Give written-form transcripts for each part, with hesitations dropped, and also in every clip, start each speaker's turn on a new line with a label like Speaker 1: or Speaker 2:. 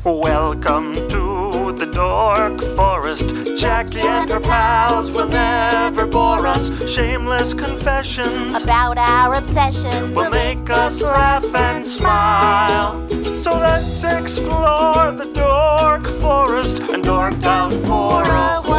Speaker 1: Welcome to the Dork Forest. Jackie and her pals will never bore us. Shameless confessions
Speaker 2: about our obsession
Speaker 1: will make us laugh and smile. So let's explore the Dork Forest and dork out for a while.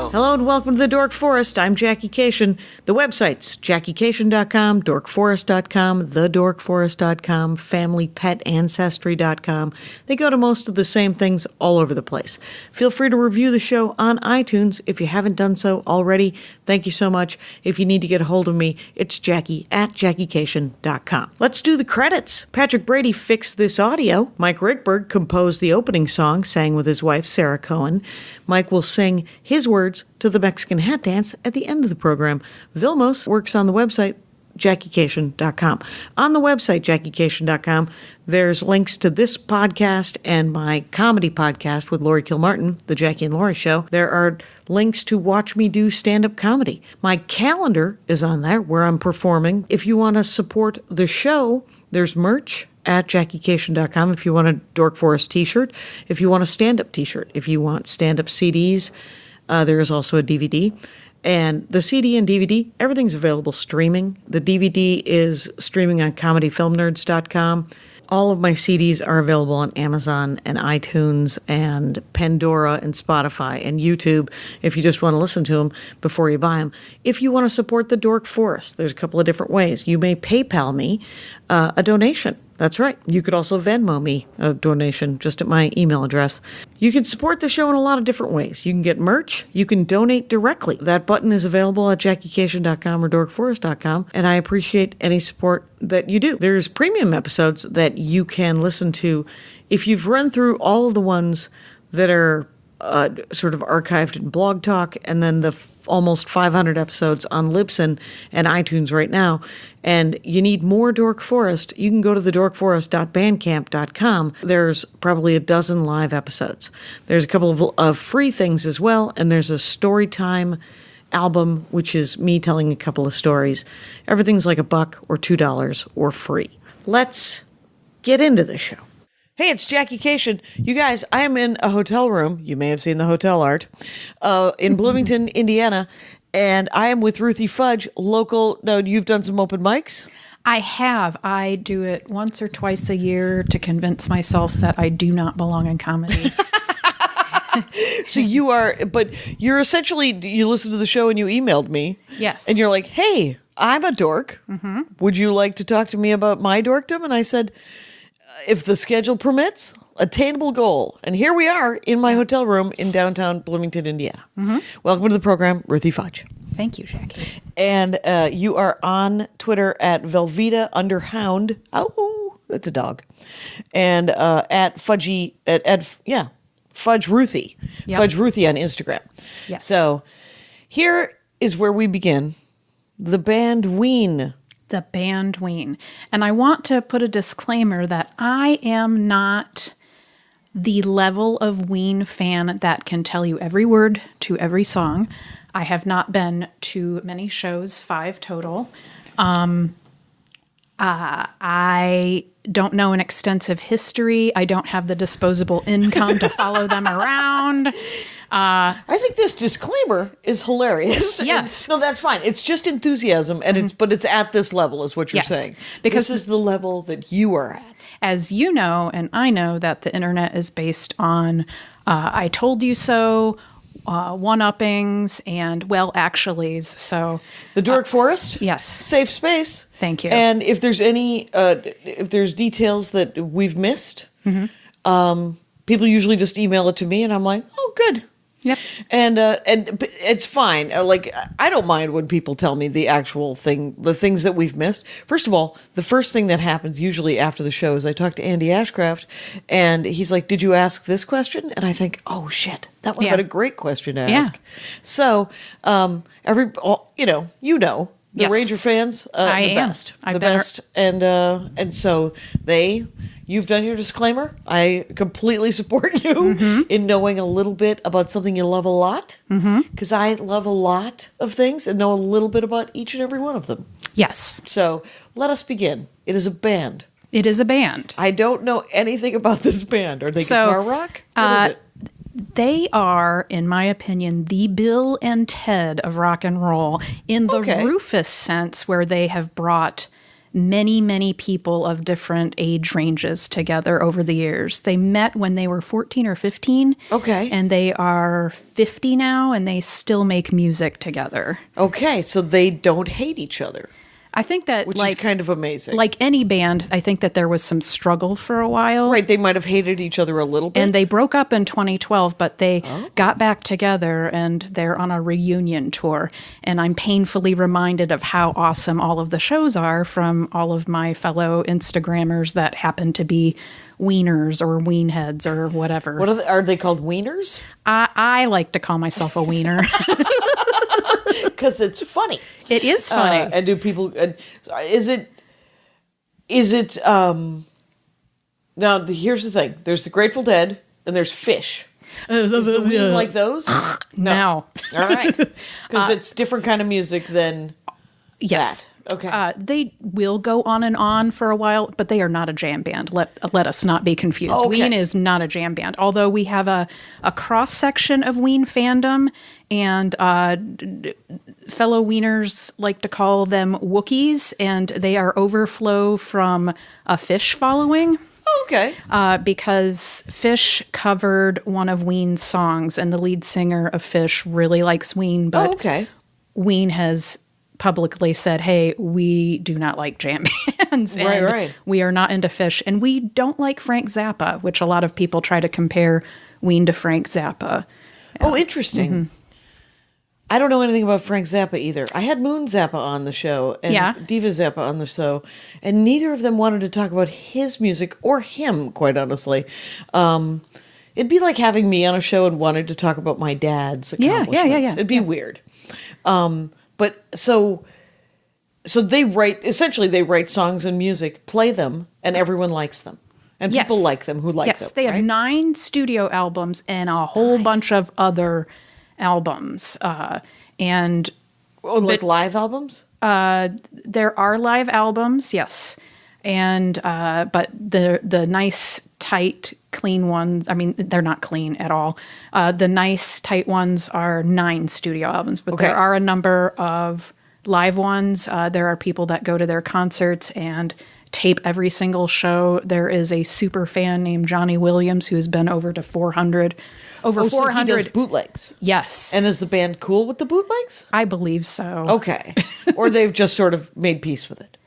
Speaker 3: Hello and welcome to the Dork Forest. I'm Jackie Cation. The websites, JackieCation.com, DorkForest.com, TheDorkForest.com, FamilyPetAncestry.com. They go to most of the same things all over the place. Feel free to review the show on iTunes if you haven't done so already. Thank you so much. If you need to get a hold of me, it's Jackie at JackieCation.com. Let's do the credits. Patrick Brady fixed this audio. Mike Rickberg composed the opening song, sang with his wife, Sarah Cohen. Mike will sing his words to the Mexican hat dance at the end of the program. Vilmos works on the website, JackieCation.com. On the website, JackieCation.com, there's links to this podcast and my comedy podcast with Lori Kilmartin, The Jackie and Lori Show. There are links to watch me do stand-up comedy. My calendar is on there where I'm performing. If you want to support the show, there's merch at JackieCation.com if you want a Dork Forest t-shirt, if you want a stand-up t-shirt, if you want stand-up CDs, there is also a DVD. And the CD and DVD, everything's available streaming. The DVD is streaming on comedyfilmnerds.com. All of my CDs are available on Amazon and iTunes and Pandora and Spotify and YouTube if you just want to listen to them before you buy them. If you want to support the Dork Forest, there's a couple of different ways. You may PayPal me a donation. That's right. You could also Venmo me a donation just at my email address. You can support the show in a lot of different ways. You can get merch. You can donate directly. That button is available at JackieCation.com or DorkForest.com, and I appreciate any support that you do. There's premium episodes that you can listen to if you've run through all of the ones that are sort of archived in Blog Talk, and then the almost 500 episodes on Libsyn and iTunes right now, and you need more Dork Forest, you can go to thedorkforest.bandcamp.com. There's probably a dozen live episodes. There's a couple of free things as well, and there's a Storytime album, which is me telling a couple of stories. Everything's like $1 or $2 or free. Let's get into the show. Hey, it's Jackie Cation. You guys, I am in a hotel room. You may have seen the hotel art in Bloomington, Indiana, and I am with Ruthie Fudge, local. Now, you've done some open mics?
Speaker 4: I have. I do it once or twice a year to convince myself that I do not belong in comedy.
Speaker 3: So you are, but you're essentially, you listened to the show and you emailed me.
Speaker 4: Yes.
Speaker 3: And you're like, hey, I'm a dork. Mm-hmm. Would you like to talk to me about my dorkdom? And I said, if the schedule permits, attainable goal. And here we are in my hotel room in downtown Bloomington, Indiana. Mm-hmm. Welcome to the program, Ruthie Fudge.
Speaker 4: Thank you, Jackie.
Speaker 3: And you are on Twitter at Velveeta_Hound. Oh, that's a dog. And at Fudgy, Fudge Ruthie. Yep. Fudge Ruthie on Instagram.
Speaker 4: Yes.
Speaker 3: So here is where we begin. The band Ween.
Speaker 4: The band Ween. And I want to put a disclaimer that I am not the level of Ween fan that can tell you every word to every song. I have not been to many shows, 5 total. I don't know an extensive history. I don't have the disposable income to follow them around.
Speaker 3: I think this disclaimer is hilarious.
Speaker 4: Yes.
Speaker 3: No, that's fine. It's just enthusiasm, and but it's at this level is what you're
Speaker 4: yes.
Speaker 3: saying.
Speaker 4: Because
Speaker 3: this is the level that you are at.
Speaker 4: As you know, and I know that the internet is based on I told you so, one-uppings, and well-actuallys. So
Speaker 3: the Dork Forest?
Speaker 4: Yes.
Speaker 3: Safe space.
Speaker 4: Thank you.
Speaker 3: And if there's any, if there's details that we've missed, people usually just email it to me, and I'm like, oh, good.
Speaker 4: Yep.
Speaker 3: And it's fine. Like, I don't mind when people tell me the actual thing, the things that we've missed. First of all, the first thing that happens usually after the show is I talk to Andy Ashcraft, and he's like, did you ask this question? And I think, oh, shit, that would have been a great question to ask.
Speaker 4: Yeah.
Speaker 3: So, the
Speaker 4: Yes.
Speaker 3: Ranger fans, the best. The best. And so you've done your disclaimer. I completely support you in knowing a little bit about something you love a lot. Because I love a lot of things and know a little bit about each and every one of them.
Speaker 4: Yes.
Speaker 3: So let us begin. It is a band.
Speaker 4: It is a band.
Speaker 3: I don't know anything about this band. Are they guitar rock? What is it?
Speaker 4: They are, in my opinion, the Bill and Ted of rock and roll in the Rufus sense, where they have brought many, many people of different age ranges together over the years. They met when they were 14 or 15.
Speaker 3: Okay.
Speaker 4: And they are 50 now, and they still make music together.
Speaker 3: Okay, so they don't hate each other.
Speaker 4: I think that,
Speaker 3: which is kind of amazing.
Speaker 4: Like any band, I think that there was some struggle for a while.
Speaker 3: Right, they might have hated each other a little bit.
Speaker 4: And they broke up in 2012, but they got back together, and they're on a reunion tour. And I'm painfully reminded of how awesome all of the shows are from all of my fellow Instagrammers that happen to be Weeners or Weenheads or whatever.
Speaker 3: What are they called? Wieners?
Speaker 4: I like to call myself a Weener.
Speaker 3: Because it's funny.
Speaker 4: It is funny.
Speaker 3: And do people? Is it? Now here's the thing. There's the Grateful Dead, and there's Fish. Is the Ween like those?
Speaker 4: No.
Speaker 3: All right. Because it's different kind of music than that. Okay.
Speaker 4: They will go on and on for a while, but they are not a jam band. Let us not be confused.
Speaker 3: Okay.
Speaker 4: Ween is not a jam band, although we have a cross-section of Ween fandom, and fellow Weeners like to call them Wookiees, and they are overflow from a Fish following.
Speaker 3: Okay.
Speaker 4: Because Fish covered one of Ween's songs, and the lead singer of Fish really likes Ween, but Ween has publicly said, hey, we do not like jam bands. And
Speaker 3: right.
Speaker 4: We are not into Fish. And we don't like Frank Zappa, which a lot of people try to compare Ween to Frank Zappa.
Speaker 3: Oh, interesting. Mm-hmm. I don't know anything about Frank Zappa either. I had Moon Zappa on the show and Diva Zappa on the show, and neither of them wanted to talk about his music or him, quite honestly. It'd be like having me on a show and wanting to talk about my dad's accomplishments.
Speaker 4: Yeah.
Speaker 3: It'd be weird. But so they write songs and music, play them, and everyone likes them. And people like them who like them.
Speaker 4: Yes, they have 9 studio albums and a whole bunch of other albums. Like
Speaker 3: live albums?
Speaker 4: There are live albums, yes. And but the nice, tight, clean ones, I mean, they're not clean at all. The nice, tight ones are 9 studio albums, but there are a number of live ones. There are people that go to their concerts and tape every single show. There is a super fan named Johnny Williams who has been over to 400. Over 400.
Speaker 3: So he does bootlegs?
Speaker 4: Yes.
Speaker 3: And is the band cool with the bootlegs?
Speaker 4: I believe so.
Speaker 3: Okay. Or they've just sort of made peace with it.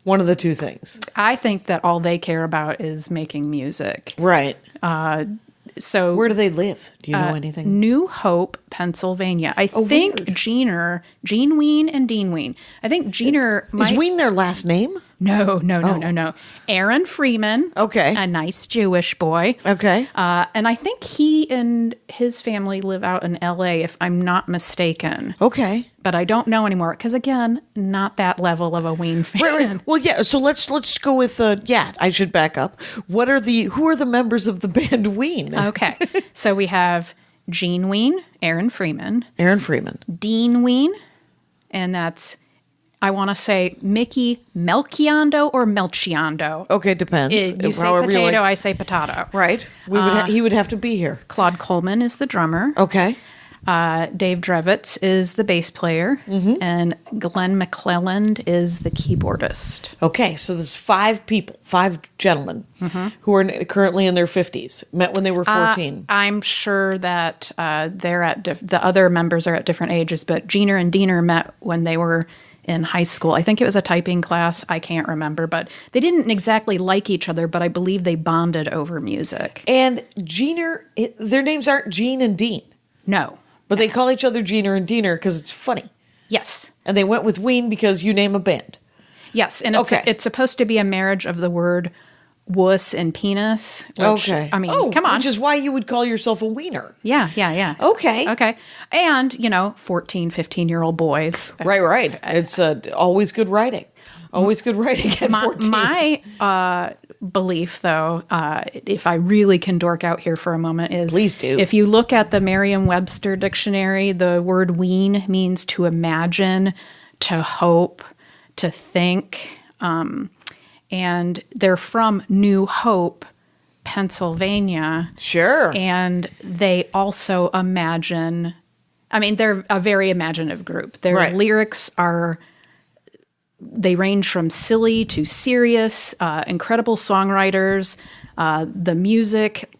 Speaker 3: One of the two things.
Speaker 4: I think that all they care about is making music.
Speaker 3: Right.
Speaker 4: So
Speaker 3: where do they live? Do you know anything?
Speaker 4: New Hope, Pennsylvania. I think
Speaker 3: weird.
Speaker 4: Gene Ween and Dean Ween. I think
Speaker 3: Is Ween their last name?
Speaker 4: No. Aaron Freeman.
Speaker 3: Okay.
Speaker 4: A nice Jewish boy.
Speaker 3: Okay.
Speaker 4: And I think he and his family live out in L.A., if I'm not mistaken.
Speaker 3: Okay.
Speaker 4: But I don't know anymore because, again, not that level of a Ween fan.
Speaker 3: Right. Well, yeah. So let's go with I should back up. Who are the members of the band Ween?
Speaker 4: Okay. So we have Gene Ween, Aaron Freeman, Dean Ween, and that's, I want to say Mickey Melchiondo or Melchiondo.
Speaker 3: Okay, depends.
Speaker 4: You say potato, I say potato.
Speaker 3: Right. He would have to be here.
Speaker 4: Claude Coleman is the drummer.
Speaker 3: Okay.
Speaker 4: Dave Drevitz is the bass player, and Glenn McClelland is the keyboardist.
Speaker 3: Okay, so there's 5 gentlemen, who are currently in their 50s, met when they were 14.
Speaker 4: I'm sure that they're at the other members are at different ages, but Jeaner and Diener met when they were in high school. I think it was a typing class. I can't remember, but they didn't exactly like each other, but I believe they bonded over music.
Speaker 3: And Jeaner, their names aren't Gene and Dean.
Speaker 4: No.
Speaker 3: But they call each other Jeaner and Diener because it's funny.
Speaker 4: Yes.
Speaker 3: And they went with Ween because you name a band.
Speaker 4: Yes, and it's supposed to be a marriage of the word wuss and penis. Which, I mean, come on.
Speaker 3: Which is why you would call yourself a wiener.
Speaker 4: Yeah. Okay. And, 14, 15-year-old boys.
Speaker 3: Right. It's always good writing. Always good writing at 14.
Speaker 4: My belief, though, if I really can dork out here for a moment, is
Speaker 3: please do.
Speaker 4: If you look at the Merriam-Webster dictionary, the word ween means to imagine, to hope, to think. and they're from New Hope, Pennsylvania.
Speaker 3: Sure.
Speaker 4: And they also imagine, I mean, they're a very imaginative group. Their lyrics they range from silly to serious, incredible songwriters. The music,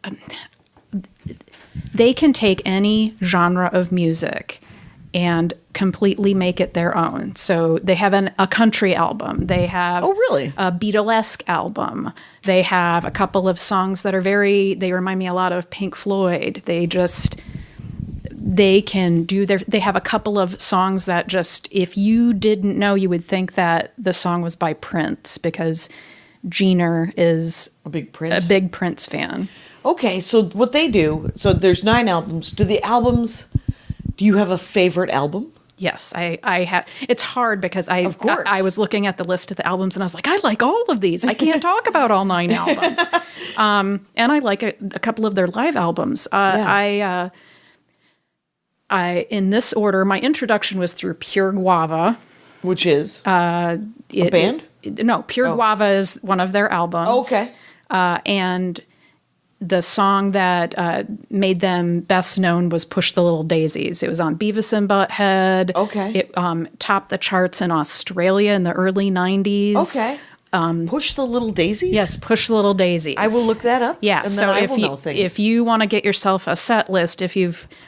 Speaker 4: they can take any genre of music and completely make it their own. So they have a country album. They have a Beatlesque album. They have a couple of songs that are they remind me a lot of Pink Floyd. They have a couple of songs that just, if you didn't know, you would think that the song was by Prince, because Ween-er is a big Prince fan.
Speaker 3: Okay, so what they do, so there's 9 albums. Do you have a favorite album?
Speaker 4: Yes, I have. It's hard because I was looking at the list of the albums and I was like, I like all of these. I can't talk about all 9 albums. And I like a couple of their live albums. I in this order, my introduction was through Pure Guava.
Speaker 3: Which is a band?
Speaker 4: No, Pure Guava is one of their albums.
Speaker 3: Okay.
Speaker 4: And the song that made them best known was Push the Little Daisies. It was on Beavis and Butthead.
Speaker 3: Okay.
Speaker 4: It topped the charts in Australia in the early 90s.
Speaker 3: Okay. Push the Little Daisies?
Speaker 4: Yes, Push the Little Daisies.
Speaker 3: I will look that up.
Speaker 4: Yeah,
Speaker 3: and
Speaker 4: so
Speaker 3: then I will know things.
Speaker 4: If you want to get yourself a set list,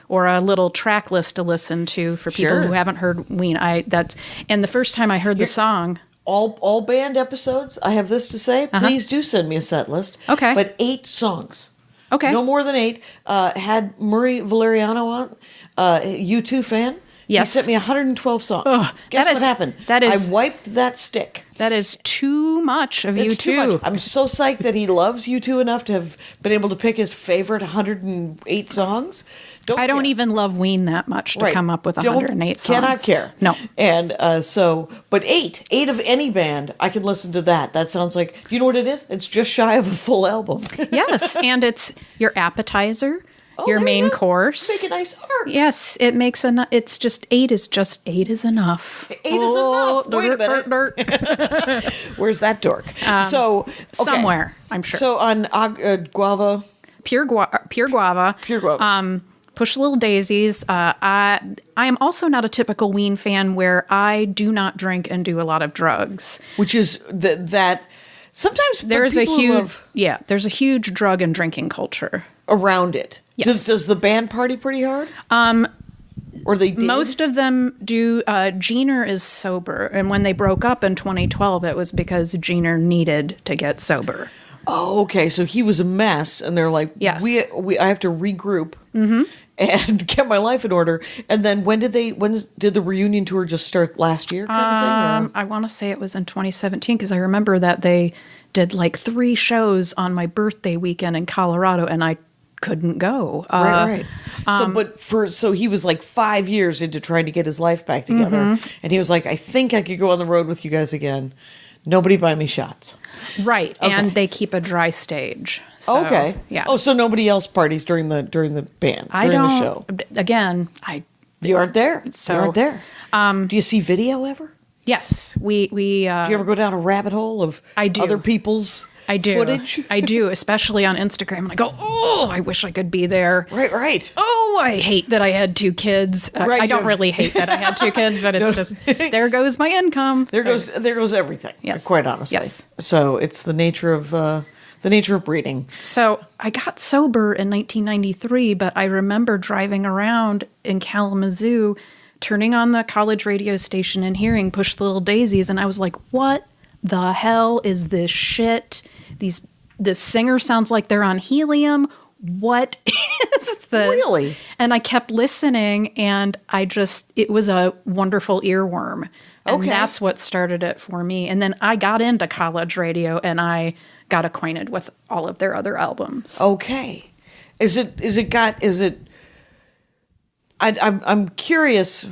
Speaker 4: or a little track list to listen to for people who haven't heard Ween, and the first time I heard the song...
Speaker 3: All band episodes, I have this to say, please do send me a set list.
Speaker 4: Okay.
Speaker 3: But 8 songs.
Speaker 4: Okay.
Speaker 3: No more than 8. Had Murray Valeriano on, U2 fan.
Speaker 4: Yes.
Speaker 3: He sent me 112 songs. Guess what happened? I wiped that stick.
Speaker 4: That is too much of
Speaker 3: It's
Speaker 4: U2.
Speaker 3: too much. I'm so psyched that he loves U2 enough to have been able to pick his favorite 108 songs.
Speaker 4: I don't even love Ween that much to come up with 108 songs.
Speaker 3: Cannot care.
Speaker 4: No.
Speaker 3: And but 8 of any band, I can listen to that. That sounds like, you know what it is? It's just shy of a full album.
Speaker 4: Yes, and it's your appetizer, your main course.
Speaker 3: Make a nice arc.
Speaker 4: Yes, it makes it's just 8 is enough.
Speaker 3: 8 is enough. Wait a minute. Where's that dork?
Speaker 4: Somewhere, I'm sure.
Speaker 3: So on Guava.
Speaker 4: Pure Guava. Push the Little Daisies. I am also not a typical Ween fan where I do not drink and do a lot of drugs.
Speaker 3: Which is that sometimes
Speaker 4: there's a huge drug and drinking culture
Speaker 3: around it.
Speaker 4: Yes.
Speaker 3: Does the band party pretty hard? Or they did?
Speaker 4: Most of them do. Ween-er is sober, and when they broke up in 2012, it was because Ween-er needed to get sober.
Speaker 3: Oh, okay. So he was a mess, and they're like,
Speaker 4: yes.
Speaker 3: I have to regroup and get my life in order. And then when did the reunion tour just start last year kind of thing?
Speaker 4: I want to say it was in 2017, because I remember that they did like 3 shows on my birthday weekend in Colorado, and I couldn't go.
Speaker 3: Right. So he was like 5 years into trying to get his life back together, and he was like, I think I could go on the road with you guys again. Nobody buy me shots.
Speaker 4: Right, okay. And they keep a dry stage. So,
Speaker 3: okay.
Speaker 4: Yeah.
Speaker 3: Oh, so nobody else parties during the band, the show?
Speaker 4: Again,
Speaker 3: you aren't there.
Speaker 4: So,
Speaker 3: you aren't there. Do you see video ever?
Speaker 4: Yes. We do you
Speaker 3: ever go down a rabbit hole of other people's footage?
Speaker 4: I do, especially on Instagram. And I go, oh, I wish I could be there.
Speaker 3: Right.
Speaker 4: Oh, I hate that I had 2 kids. I don't really hate that I had 2 kids, but it's just, there goes my income.
Speaker 3: There goes everything.
Speaker 4: Yes.
Speaker 3: Quite honestly.
Speaker 4: Yes.
Speaker 3: So it's the nature of breeding.
Speaker 4: So I got sober in 1993, but I remember driving around in Kalamazoo, turning on the college radio station and hearing Push the Little Daisies, and I was like, what the hell is this shit? This singer sounds like they're on helium. What is this?
Speaker 3: Really?
Speaker 4: And I kept listening, and it was a wonderful earworm. And that's what started it for me. And then I got into college radio, and I got acquainted with all of their other albums.
Speaker 3: Okay. I'm curious.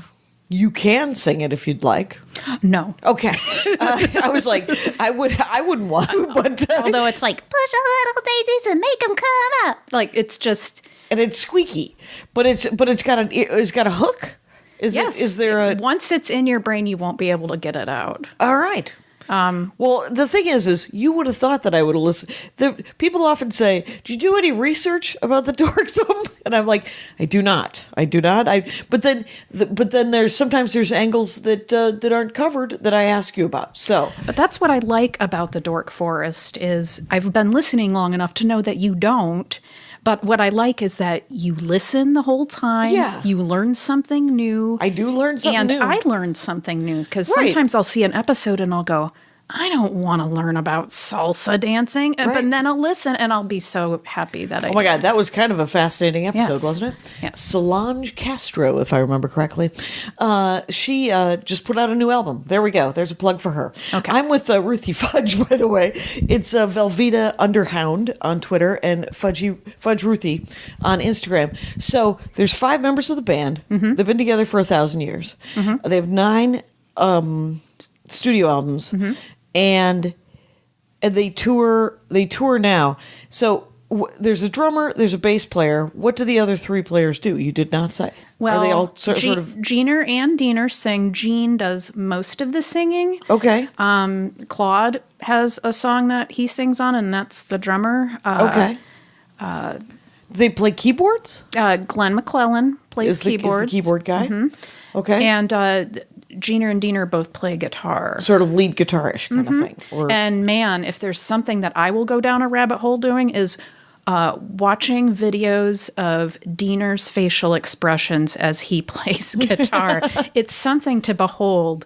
Speaker 3: You can sing it if you'd like.
Speaker 4: No.
Speaker 3: Okay. I was like, I wouldn't want to, but
Speaker 2: although it's like push a little daisies and make them come up.
Speaker 4: Like it's just,
Speaker 3: and it's squeaky, but it's got a hook.
Speaker 4: Yes.
Speaker 3: Is there a?
Speaker 4: Once it's in your brain, you won't be able to get it out.
Speaker 3: All right. Well, the thing is you would have thought that I would have listened. People often say, "Did you do any research about the Dorks album?" And I'm like, I do not. But then sometimes there's angles that aren't covered that I ask you about. So,
Speaker 4: but that's what I like about the Dork Forest is I've been listening long enough to know that you don't. But what I like is that you listen the whole time.
Speaker 3: Yeah.
Speaker 4: You learn something new.
Speaker 3: I do learn something new.
Speaker 4: And I learn something new because
Speaker 3: Right.
Speaker 4: sometimes I'll see an episode and I'll go, I don't want to learn about salsa dancing.
Speaker 3: Right.
Speaker 4: But then I'll listen and I'll be so happy that I
Speaker 3: Oh my God, that was kind of a fascinating episode,
Speaker 4: Yes.
Speaker 3: wasn't it?
Speaker 4: Yes.
Speaker 3: Solange Castro, if I remember correctly. She just put out a new album. There we go. There's a plug for her.
Speaker 4: Okay.
Speaker 3: I'm with Ruthie Fudge, by the way. It's Velveeta Underhound on Twitter and Fudge Ruthie on Instagram. So there's 5 members of the band. Mm-hmm. They've been together for 1,000 years. Mm-hmm. They have 9 studio albums. Mm-hmm. And they tour now. So there's a drummer, there's a bass player. What do the other 3 players do? You did not say.
Speaker 4: Well,
Speaker 3: are they all sort of
Speaker 4: Jeaner and Diener sing. Gene does most of the singing.
Speaker 3: okay?
Speaker 4: Claude has a song that he sings on, and that's the drummer.
Speaker 3: Okay. They play keyboards.
Speaker 4: Glenn McClellan plays
Speaker 3: Is the
Speaker 4: keyboards.
Speaker 3: keyboard guy? Mm-hmm. Okay.
Speaker 4: And Jeaner and Diener both play guitar.
Speaker 3: Sort of lead guitarish kind of thing. Or,
Speaker 4: And man, if there's something that I will go down a rabbit hole doing is watching videos of Diener's facial expressions as he plays guitar. It's something to behold.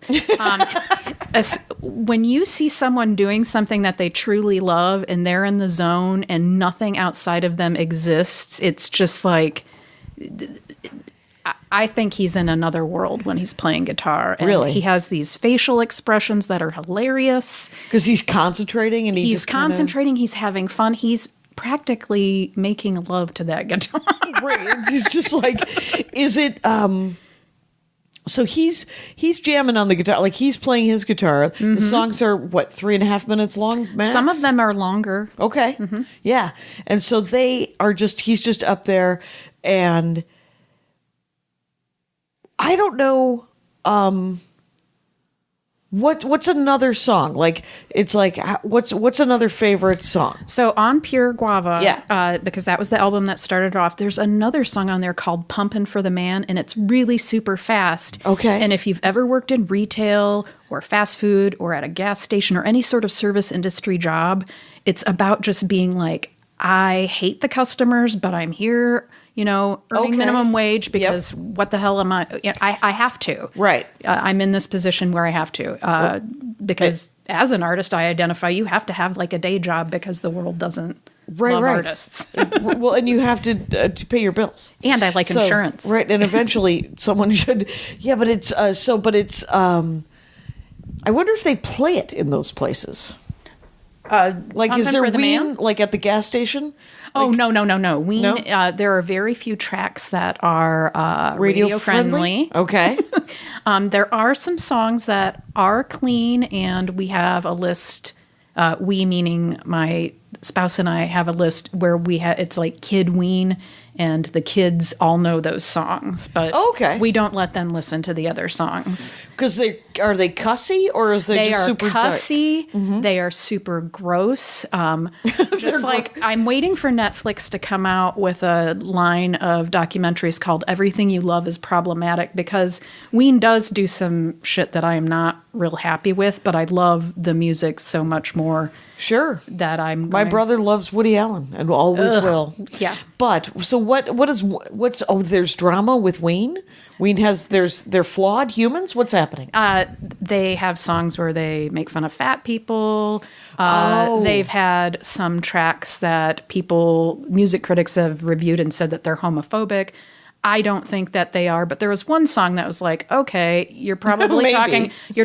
Speaker 4: When you see someone doing something that they truly love and they're in the zone and nothing outside of them exists, it's just like... I think he's in another world when he's playing guitar. And
Speaker 3: really?
Speaker 4: He has these facial expressions that are hilarious.
Speaker 3: Because he's concentrating and
Speaker 4: He's concentrating. He's having fun. He's practically making love to that guitar.
Speaker 3: Right. He's just like, is it... So he's jamming on the guitar, like he's playing his guitar. Mm-hmm. The songs are, what, 3.5 minutes long, max?
Speaker 4: Some of them are longer.
Speaker 3: Okay. Mm-hmm. Yeah. And so he's just up there and... I don't know. What's another song? Like it's like what's another favorite song?
Speaker 4: So on Pure Guava,
Speaker 3: yeah,
Speaker 4: because that was the album that started off. There's another song on there called "Pumpin' for the Man," and it's really super fast.
Speaker 3: Okay.
Speaker 4: And if you've ever worked in retail or fast food or at a gas station or any sort of service industry job, it's about just being like, I hate the customers, but I'm here. Earning minimum wage because what the hell am I? I have to. Right. I'm in this position where I have to because as an artist, I identify you have to have like a day job because the world doesn't love artists.
Speaker 3: Well, and you have to pay your bills.
Speaker 4: And I like insurance.
Speaker 3: Right. And eventually someone should. Yeah, but it's I wonder if they play it in those places. Like, is there Ween, like at the gas station?
Speaker 4: Oh, no. Ween, no? There are very few tracks that are radio friendly.
Speaker 3: Okay.
Speaker 4: There are some songs that are clean, and we have a list. We, meaning my spouse and I, have a list where it's like Kid Ween, and the kids all know those songs, but we don't let them listen to the other songs.
Speaker 3: Because are they cussy, or is they just super
Speaker 4: cussy? Mm-hmm. They are super gross. Just like I'm waiting for Netflix to come out with a line of documentaries called "Everything You Love Is Problematic," because Ween does do some shit that I am not real happy with, but I love the music so much more.
Speaker 3: Sure.
Speaker 4: That
Speaker 3: my brother loves Woody Allen and always will.
Speaker 4: Yeah.
Speaker 3: But so there's drama with Ween? They're flawed humans? What's happening?
Speaker 4: They have songs where they make fun of fat people. They've had some tracks that music critics have reviewed and said that they're homophobic. I don't think that they are, but there was one song that was like, okay, you're probably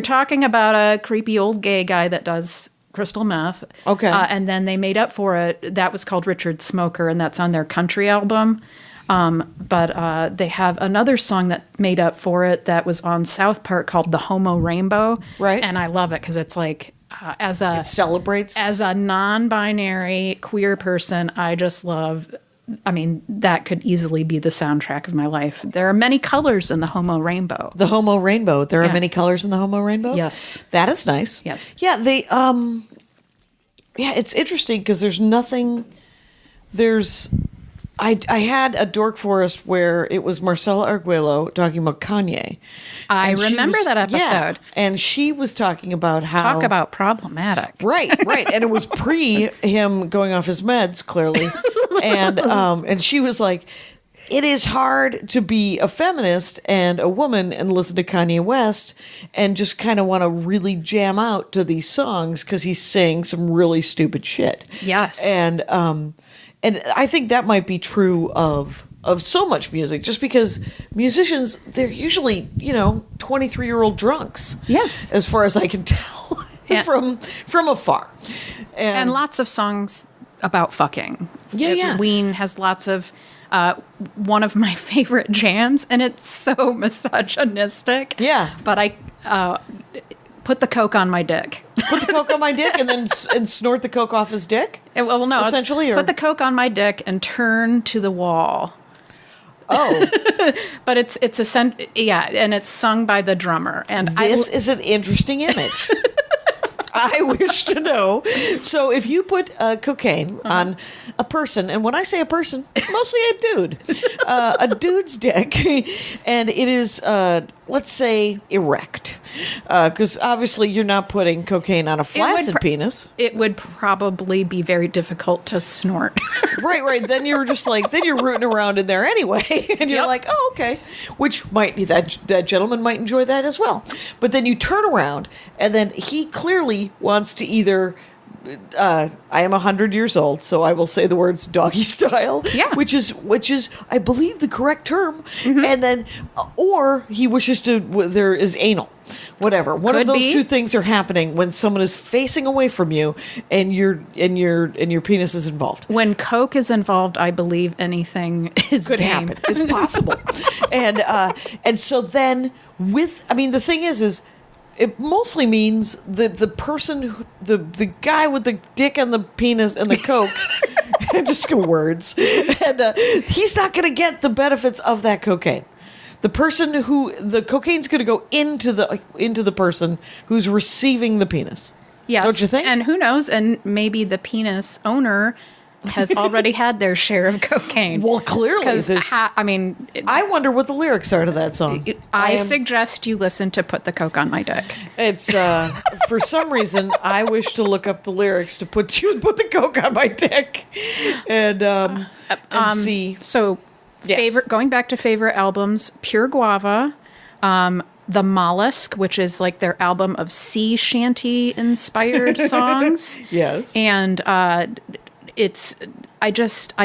Speaker 4: talking about a creepy old gay guy that does crystal meth. Okay. And then they made up for it. That was called Richard Smoker, and that's on their country album. But they have another song that made up for it that was on South Park called The Homo Rainbow. Right. And I love it because it's like, it celebrates. As a non-binary queer person, I just love I mean, that could easily be the soundtrack of my life. There are many colors in the Homo rainbow.
Speaker 3: The Homo rainbow. There are many colors in the Homo rainbow?
Speaker 4: Yes.
Speaker 3: That is nice.
Speaker 4: Yes.
Speaker 3: Yeah, it's interesting because I had a Dork Forest where it was Marcela Arguello talking about Kanye.
Speaker 4: I
Speaker 3: And she
Speaker 4: remember
Speaker 3: was-
Speaker 4: that episode.
Speaker 3: Yeah, and she was talking about how...
Speaker 4: Talk about problematic.
Speaker 3: Right. And it was pre him going off his meds, clearly. And she was like, it is hard to be a feminist and a woman and listen to Kanye West and just kind of want to really jam out to these songs because he's saying some really stupid shit.
Speaker 4: Yes.
Speaker 3: And I think that might be true of so much music, just because musicians, they're usually, 23-year-old drunks.
Speaker 4: Yes.
Speaker 3: As far as I can tell from afar.
Speaker 4: And lots of songs about fucking.
Speaker 3: Yeah.
Speaker 4: Ween has lots of... one of my favorite jams, and it's so misogynistic.
Speaker 3: Yeah.
Speaker 4: But I put the coke on my dick.
Speaker 3: Put the coke on my dick and then and snort the coke off his dick?
Speaker 4: Well, no,
Speaker 3: Essentially,
Speaker 4: it's
Speaker 3: or-
Speaker 4: put the coke on my dick and turn to the wall.
Speaker 3: Oh.
Speaker 4: But it's and it's sung by the drummer. And
Speaker 3: This is an interesting image. I wish to know. So if you put cocaine on a person, and when I say a person, mostly a dude's dick, and it is, let's say, erect, because obviously you're not putting cocaine on a flaccid penis.
Speaker 4: It would probably be very difficult to snort.
Speaker 3: Right. Then you're just like, then you're rooting around in there anyway, and you're
Speaker 4: Yep.
Speaker 3: like, oh, okay. Which that gentleman might enjoy that as well. But then you turn around, and then he clearly wants to either. I am 100 years old, so I will say the words doggy style,
Speaker 4: Yeah.
Speaker 3: which is I believe the correct term, and then or he wishes to. There is anal. Whatever. One of
Speaker 4: Could
Speaker 3: those
Speaker 4: be.
Speaker 3: two things are happening when someone is facing away from you and your penis is involved.
Speaker 4: When coke is involved, I believe anything is
Speaker 3: Could
Speaker 4: game.
Speaker 3: happen. It's possible. and so then the thing is it mostly means that the person the guy with the dick and the penis and the coke just go words. And he's not going to get the benefits of that cocaine. The person who the cocaine's going to go into the person who's receiving the penis.
Speaker 4: Yes.
Speaker 3: Don't you think?
Speaker 4: And who knows? And maybe the penis owner has already had their share of cocaine.
Speaker 3: Well, clearly.
Speaker 4: Because,
Speaker 3: I wonder what the lyrics are to that song.
Speaker 4: I suggest you listen to Put the Coke on My Dick.
Speaker 3: It's, for some reason, I wish to look up the lyrics to put the coke on my dick and see.
Speaker 4: So,
Speaker 3: Yes.
Speaker 4: going back to favorite albums, Pure Guava, The Mollusk, which is like their album of sea shanty inspired songs.
Speaker 3: Yes.
Speaker 4: And I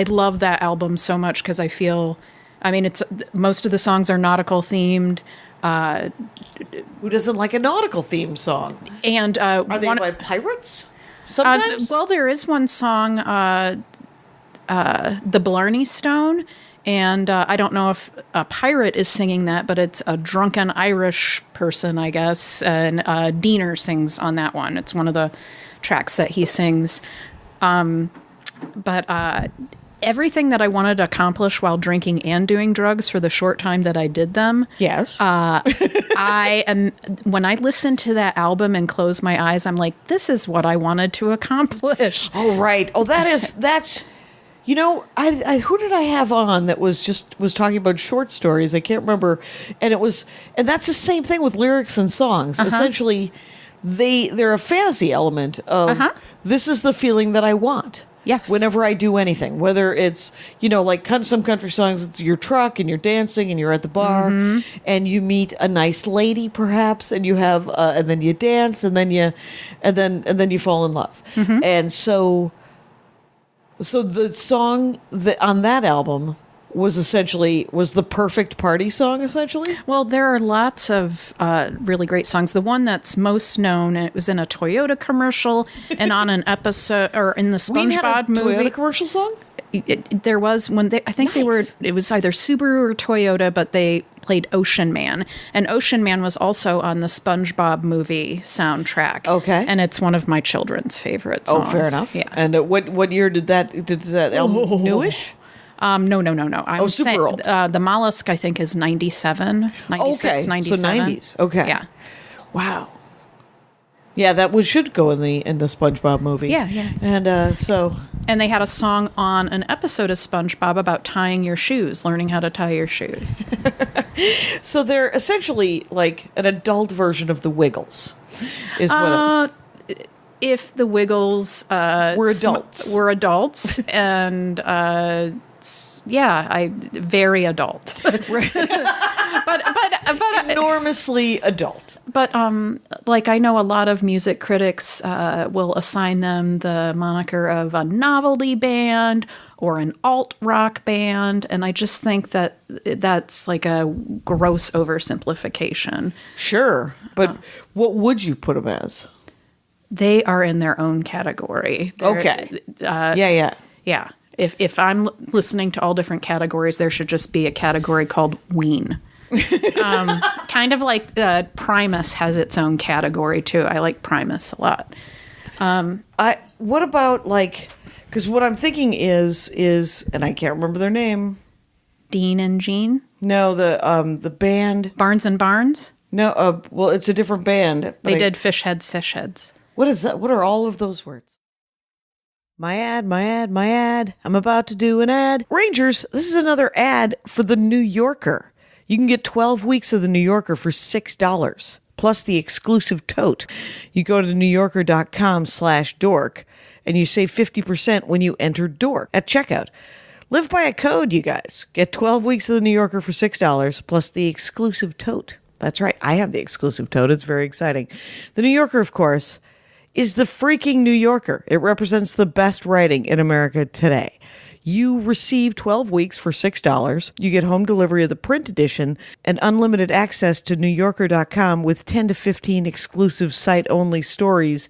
Speaker 4: love that album so much because I feel, it's most of the songs are nautical themed.
Speaker 3: Who doesn't like a nautical theme song?
Speaker 4: And
Speaker 3: Are they like pirates? Sometimes?
Speaker 4: well, there is one song, the Blarney Stone. And I don't know if a pirate is singing that, but it's a drunken Irish person, I guess. And Ween-er sings on that one. It's one of the tracks that he sings. But everything that I wanted to accomplish while drinking and doing drugs for the short time that I did them.
Speaker 3: Yes.
Speaker 4: When I listen to that album and close my eyes, I'm like, this is what I wanted to accomplish.
Speaker 3: Oh, right. Oh, that's... I who did I have on that was talking about short stories? I can't remember, and that's the same thing with lyrics and songs. Essentially, they're a fantasy element of this is the feeling that I want.
Speaker 4: Yes.
Speaker 3: Whenever I do anything, whether it's like some country songs, it's your truck and you're dancing and you're at the bar and you meet a nice lady perhaps and you have and then you dance and then you fall in love and so. So the song on that album was the perfect party song, essentially?
Speaker 4: Well, there are lots of really great songs. The one that's most known, it was in a Toyota commercial and on an episode, or in the
Speaker 3: Ween had
Speaker 4: SpongeBob
Speaker 3: a
Speaker 4: movie.
Speaker 3: Toyota commercial song?
Speaker 4: There was when they it was either Subaru or Toyota, but they played Ocean Man. And Ocean Man was also on the SpongeBob movie soundtrack.
Speaker 3: Okay.
Speaker 4: And it's one of my children's favorite songs.
Speaker 3: Oh, fair enough.
Speaker 4: Yeah.
Speaker 3: And what year did that album, newish?
Speaker 4: No. I'm
Speaker 3: super
Speaker 4: saying,
Speaker 3: old.
Speaker 4: The mollusk, I think, is 97, 96,
Speaker 3: Okay,
Speaker 4: 97.
Speaker 3: so 90s. Okay.
Speaker 4: Yeah.
Speaker 3: Wow. Yeah, that should go in the SpongeBob movie.
Speaker 4: Yeah.
Speaker 3: And
Speaker 4: And they had a song on an episode of SpongeBob about tying your shoes, learning how to tie your shoes.
Speaker 3: so they're essentially like an adult version of the Wiggles. Is what
Speaker 4: If the Wiggles
Speaker 3: Were adults.
Speaker 4: were adults, and very adult, but
Speaker 3: enormously adult.
Speaker 4: But like I know a lot of music critics will assign them the moniker of a novelty band or an alt rock band, and I just think that that's like a gross oversimplification.
Speaker 3: Sure, but what would you put them as?
Speaker 4: They are in their own category.
Speaker 3: Okay. Yeah.
Speaker 4: Yeah. If I'm listening to all different categories, there should just be a category called Ween. Kind of like Primus has its own category too. I like Primus a lot.
Speaker 3: What about like? Because what I'm thinking is, and I can't remember their name.
Speaker 4: Dean and Jean.
Speaker 3: No, the band
Speaker 4: Barnes and Barnes.
Speaker 3: No, well, it's a different band.
Speaker 4: They did Fish Heads.
Speaker 3: What is that? What are all of those words? My ad. I'm about to do an ad. Rangers, this is another ad for the New Yorker. You can get 12 weeks of the New Yorker for $6, plus the exclusive tote. You go to newyorker.com/dork, and you save 50% when you enter dork at checkout. Live by a code, you guys. Get 12 weeks of the New Yorker for $6, plus the exclusive tote. That's right. I have the exclusive tote. It's very exciting. The New Yorker, of course, is the freaking New Yorker. It represents the best writing in America today. You receive 12 weeks for $6. You get home delivery of the print edition and unlimited access to newyorker.com with 10 to 15 exclusive site-only stories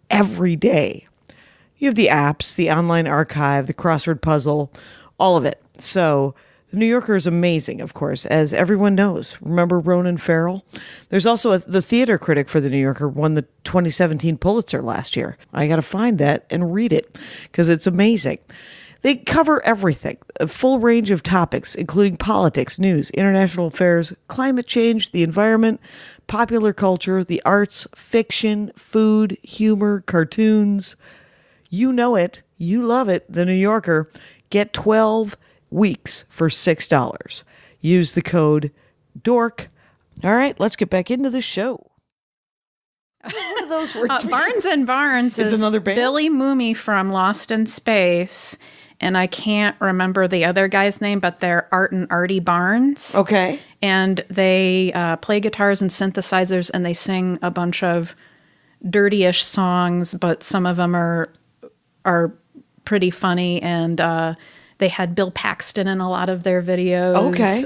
Speaker 3: every day. You have the apps, the online archive, the crossword puzzle, all of it. So the New Yorker is amazing, of course, as everyone knows. Remember Ronan Farrell? There's also the theater critic for the New Yorker won the 2017 Pulitzer last year. I got to find that and read it because it's amazing. They cover everything, a full range of topics, including politics, news, international affairs, climate change, the environment, popular culture, the arts, fiction, food, humor, cartoons. You know it. You love it. The New Yorker. Get 12 weeks for $6. Use the code DORK. All right, let's get back into the show. What are those words?
Speaker 4: Barnes and Barnes is
Speaker 3: another band?
Speaker 4: Billy Mumy from Lost in Space, and I can't remember the other guy's name, but they're Art and Artie Barnes.
Speaker 3: Okay.
Speaker 4: And they play guitars and synthesizers, and they sing a bunch of dirty-ish songs, but some of them are pretty funny, and they had Bill Paxton in a lot of their videos.
Speaker 3: Okay.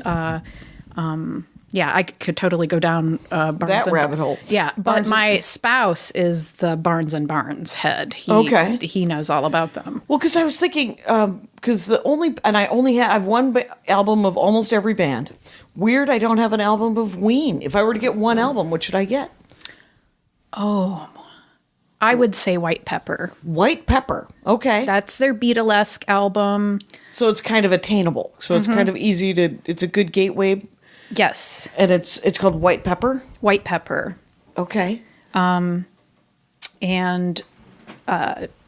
Speaker 4: Yeah, I could totally go down Barnes
Speaker 3: rabbit hole.
Speaker 4: Yeah, but my spouse is the Barnes and Barnes head. He knows all about them.
Speaker 3: Well, because I was thinking, because I only have one album of almost every band. Weird, I don't have an album of Ween. If I were to get one album, what should I get?
Speaker 4: Oh, I would say White Pepper.
Speaker 3: White Pepper. Okay.
Speaker 4: That's their Beatlesque album.
Speaker 3: So it's kind of attainable. So it's kind of easy to. It's a good gateway.
Speaker 4: Yes.
Speaker 3: And it's called White Pepper.
Speaker 4: White Pepper.
Speaker 3: Okay.
Speaker 4: And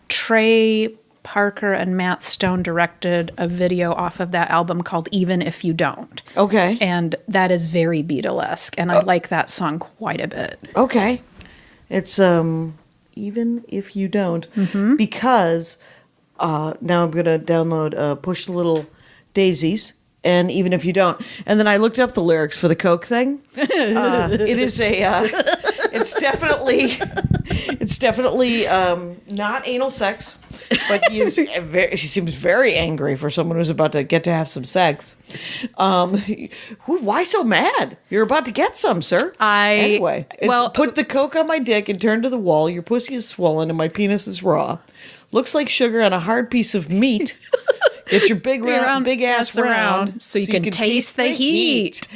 Speaker 4: Trey Parker and Matt Stone directed a video off of that album called Even If You Don't.
Speaker 3: Okay.
Speaker 4: And that is very Beatlesque, and I like that song quite a bit.
Speaker 3: Okay. It's Even If You Don't, because now I'm going to download Push the Little Daisies, and Even If You Don't. And then I looked up the lyrics for the Coke thing. It is it's definitely not anal sex, but he seems very angry for someone who's about to get to have some sex. Why so mad? You're about to get some, sir. Anyway, put the Coke on my dick and turn to the wall. Your pussy is swollen and my penis is raw. Looks like sugar on a hard piece of meat. Get your big ass round
Speaker 4: so you can taste the heat.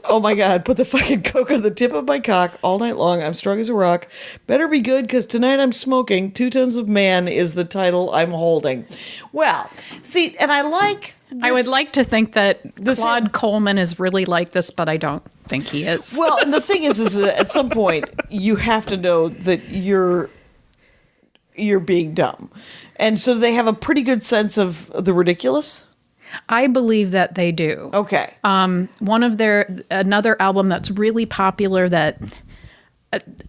Speaker 3: Oh my God, put the fucking coke on the tip of my cock all night long. I'm strong as a rock. Better be good, because tonight I'm smoking. 2 Tons of Man is the title I'm holding. Well, see, and I like...
Speaker 4: I would like to think that Claude Coleman is really like this, but I don't think he is.
Speaker 3: Well, and the thing is that at some point, you have to know that you're being dumb. And so they have a pretty good sense of the ridiculous?
Speaker 4: I believe that they do.
Speaker 3: Okay.
Speaker 4: Another album that's really popular that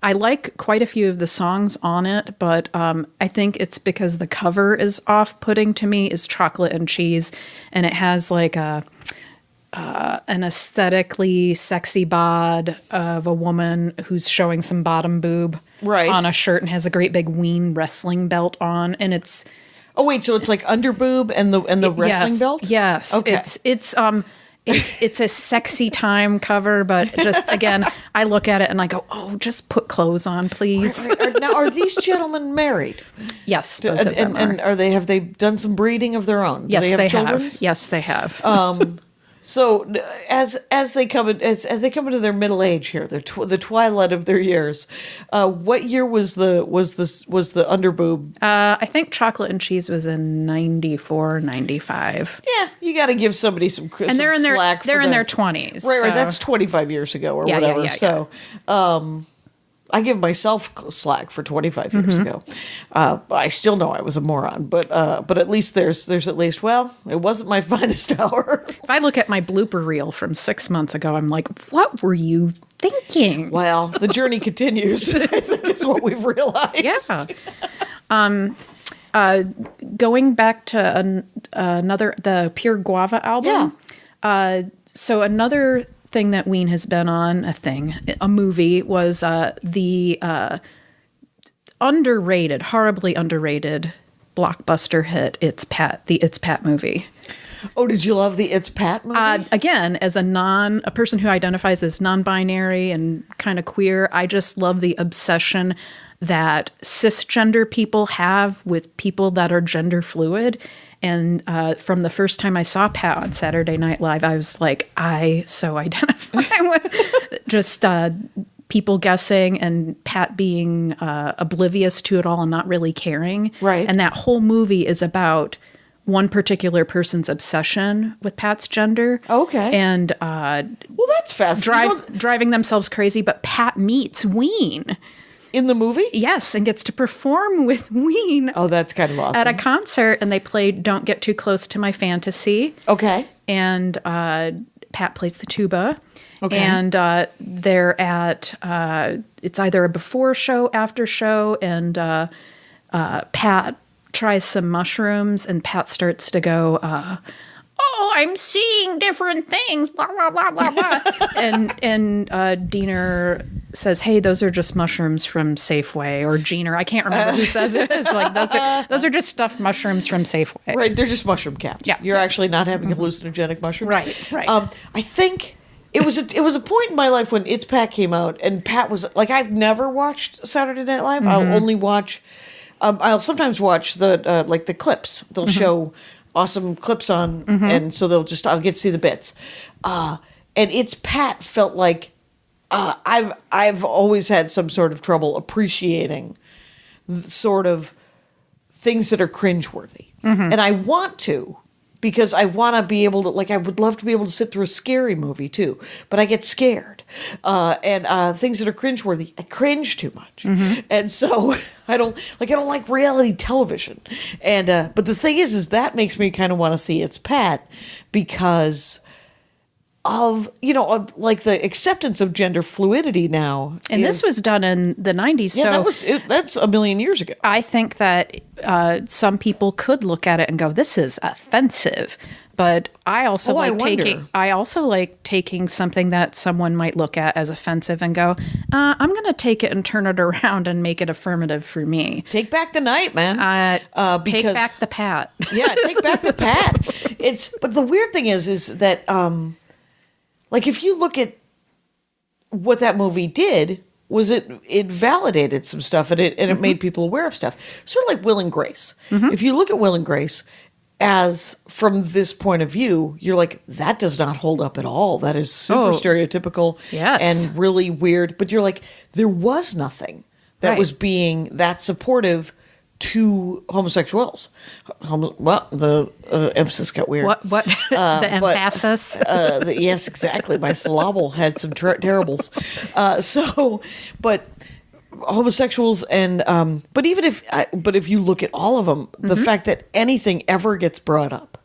Speaker 4: I like quite a few of the songs on it, but I think it's because the cover is off-putting to me, is Chocolate and Cheese, and it has like an aesthetically sexy bod of a woman who's showing some bottom boob on a shirt and has a great big Ween wrestling belt on, and it's...
Speaker 3: Oh wait, so it's like underboob and the wrestling belt?
Speaker 4: Yes.
Speaker 3: Okay.
Speaker 4: It's a sexy time cover, but just again, I look at it and I go, "Oh, just put clothes on, please."
Speaker 3: Now, are these gentlemen married?
Speaker 4: Yes, both of them
Speaker 3: and
Speaker 4: are.
Speaker 3: have they done some breeding of their own?
Speaker 4: Yes, they
Speaker 3: children?
Speaker 4: have. Yes, they have.
Speaker 3: So as they come into their middle age here, the twilight of their years, what year was the underboob?
Speaker 4: I think Chocolate and Cheese was in 94, 95.
Speaker 3: Yeah, you got to give somebody some
Speaker 4: and they're in
Speaker 3: slack.
Speaker 4: They're in their
Speaker 3: 20s,20s. right? That's 25 years ago or whatever. So, I give myself slack for 25 years ago. I still know I was a moron, but at least there's at least, well, it wasn't my finest hour.
Speaker 4: If I look at my blooper reel from 6 months ago, I'm like, what were you thinking?
Speaker 3: Well, the journey continues, I think is what we've realized.
Speaker 4: Yeah. Going back to the Pure Guava album.
Speaker 3: Yeah.
Speaker 4: So another thing that Ween has been on, a movie, was the horribly underrated blockbuster hit, the It's Pat movie.
Speaker 3: Oh, did you love the It's Pat movie?
Speaker 4: Again, as a person who identifies as non-binary and kind of queer, I just love the obsession that cisgender people have with people that are gender fluid. And from the first time I saw Pat on Saturday Night Live, I was like, I so identify with just people guessing and Pat being oblivious to it all and not really caring.
Speaker 3: Right.
Speaker 4: And that whole movie is about one particular person's obsession with Pat's gender.
Speaker 3: Okay.
Speaker 4: And
Speaker 3: well, that's fascinating.
Speaker 4: Driving themselves crazy. But Pat meets Ween.
Speaker 3: In the movie?
Speaker 4: Yes, and gets to perform with Ween.
Speaker 3: Oh, that's kind of awesome.
Speaker 4: At a concert, and they played Don't Get Too Close to My Fantasy.
Speaker 3: Okay.
Speaker 4: And Pat plays the tuba.
Speaker 3: Okay.
Speaker 4: And they're at, it's either a before show, after show, and Pat tries some mushrooms, and Pat starts to go, oh, I'm seeing different things, blah, blah, blah, blah, blah. and Diener says, hey, those are just mushrooms from Safeway, or Jeaner. I can't remember who says it. It's like, those are just stuffed mushrooms from Safeway.
Speaker 3: Right, they're just mushroom caps.
Speaker 4: Yeah.
Speaker 3: You're actually not having hallucinogenic mushrooms.
Speaker 4: Right.
Speaker 3: I think it was a point in my life when It's Pat came out, and Pat was, like, I've never watched Saturday Night Live. I'll only watch, I'll sometimes watch the clips. They'll show awesome clips on, and so I'll get to see the bits. And It's Pat felt like I've always had some sort of trouble appreciating sort of things that are cringeworthy, and I want to, because I want to be able to, like, I would love to be able to sit through a scary movie too, but I get scared, and things that are cringeworthy, I cringe too much, and so I don't like reality television, and but the thing is that makes me kind of want to see It's Pat, because of like the acceptance of gender fluidity now.
Speaker 4: And this was done in the 90s.
Speaker 3: Yeah,
Speaker 4: so
Speaker 3: that's a million years ago.
Speaker 4: I think that some people could look at it and go, this is offensive. But I also like taking something that someone might look at as offensive and go, I'm going to take it and turn it around and make it affirmative for me.
Speaker 3: Take back the night, man.
Speaker 4: Take back the Pat.
Speaker 3: Yeah, take back the Pat. But the weird thing is that like, if you look at what that movie did, was it validated some stuff, and it made people aware of stuff. Sort of like Will and Grace. If you look at Will and Grace, as from this point of view, you're like, that does not hold up at all. That is super stereotypical and really weird. But you're like, there was nothing that was being that supportive to homosexuals. The emphasis got weird.
Speaker 4: What? The emphasis?
Speaker 3: Yes, exactly. My syllable had some terribles. But homosexuals and but if you look at all of them, the fact that anything ever gets brought up,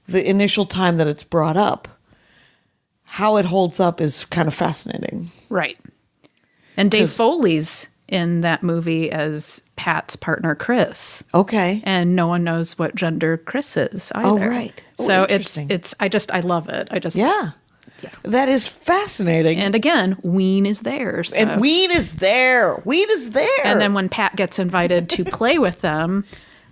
Speaker 3: the initial time that it's brought up, how it holds up is kind of fascinating.
Speaker 4: Right. And Dave Foley's in that movie as Pat's partner, Chris.
Speaker 3: Okay.
Speaker 4: And no one knows what gender Chris is either.
Speaker 3: Oh, right.
Speaker 4: So I love it.
Speaker 3: Yeah. That is fascinating.
Speaker 4: And again, Ween is there. So.
Speaker 3: And Ween is there. Ween is there.
Speaker 4: And then when Pat gets invited to play with them,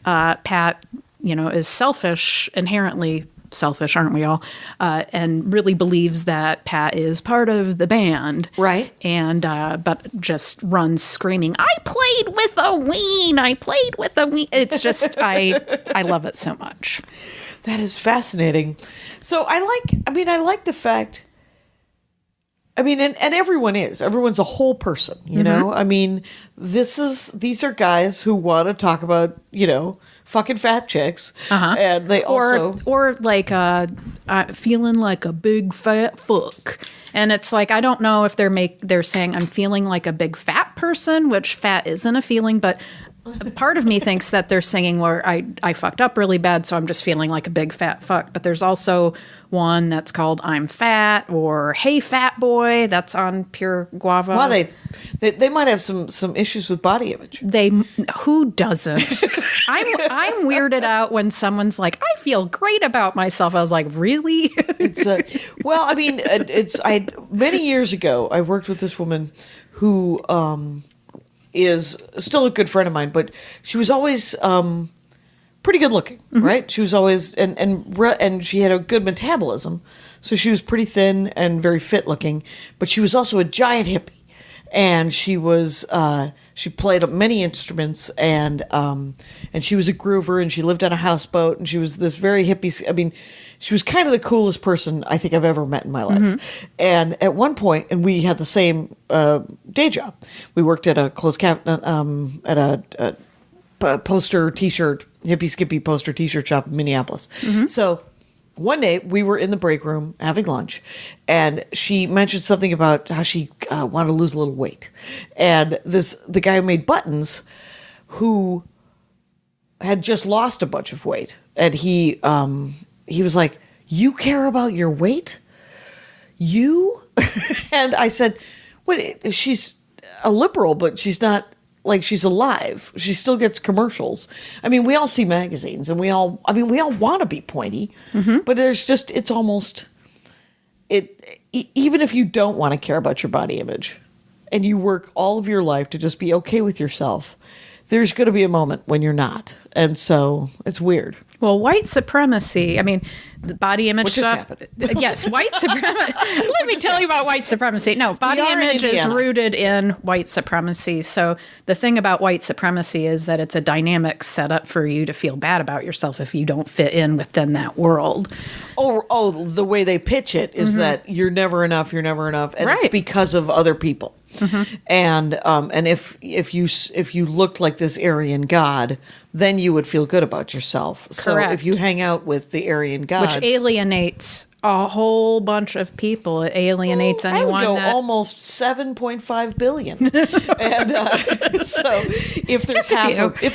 Speaker 4: Pat, is selfish, inherently selfish, aren't we all? And really believes that Pat is part of the band.
Speaker 3: Right.
Speaker 4: And, but just runs screaming, I played with a Ween. I played with a Ween. It's just, I love it so much.
Speaker 3: That is fascinating. So I like the fact, and everyone's a whole person, you know? I mean, these are guys who want to talk about, fucking fat chicks. And they also...
Speaker 4: Or like, feeling like a big fat fuck. And it's like, I don't know if they're saying I'm feeling like a big fat person, which fat isn't a feeling, but... Part of me thinks that they're singing where I fucked up really bad, so I'm just feeling like a big fat fuck. But there's also one that's called I'm Fat or Hey Fat Boy. That's on Pure Guava.
Speaker 3: Well, they might have some issues with body image.
Speaker 4: Who doesn't? I'm weirded out when someone's like, I feel great about myself. I was like, really?
Speaker 3: Many years ago, I worked with this woman who is still a good friend of mine, but she was always pretty good looking, right? She was always and she had a good metabolism, so she was pretty thin and very fit looking. But she was also a giant hippie, and she played many instruments, and she was a groover, and she lived on a houseboat, and she was this very hippie. She was kind of the coolest person I think I've ever met in my life. And at one point, and we had the same day job. We worked at a closed cabinet, at a poster T-shirt, hippie skippy poster T-shirt shop in Minneapolis. So one day we were in the break room having lunch, and she mentioned something about how she wanted to lose a little weight. And the guy who made buttons, who had just lost a bunch of weight, and he was like, you care about your weight? You? And I said, what? She's a liberal, but she's not, like, she's alive. She still gets commercials. I mean, we all see magazines, and we all want to be pointy, but it's almost, even if you don't want to care about your body image, and you work all of your life to just be okay with yourself, there's going to be a moment when you're not. And so it's weird.
Speaker 4: Well, white supremacy, the body image stuff. Yes, white supremacy. Let me tell you about white supremacy. No, body image is rooted in white supremacy. So the thing about white supremacy is that it's a dynamic setup for you to feel bad about yourself if you don't fit in within that world.
Speaker 3: Oh, the way they pitch it is that you're never enough, and it's because of other people. And if you looked like this Aryan god, then you would feel good about yourself. So if you hang out with the Aryan gods,
Speaker 4: which alienates a whole bunch of people, it alienates anyone.
Speaker 3: I would go almost 7.5 billion. And so if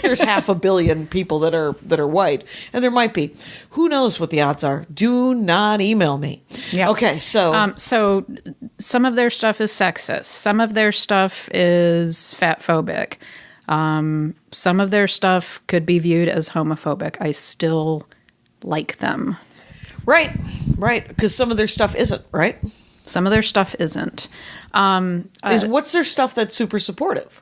Speaker 3: there's half a billion people that are white, and there might be, who knows what the odds are? Do not email me.
Speaker 4: Yeah.
Speaker 3: Okay, so
Speaker 4: so some of their stuff is sexist. Some of their stuff is fatphobic. Some of their stuff could be viewed as homophobic. I still like them.
Speaker 3: Right, because some of their stuff isn't, right?
Speaker 4: Some of their stuff isn't.
Speaker 3: What's their stuff that's super supportive?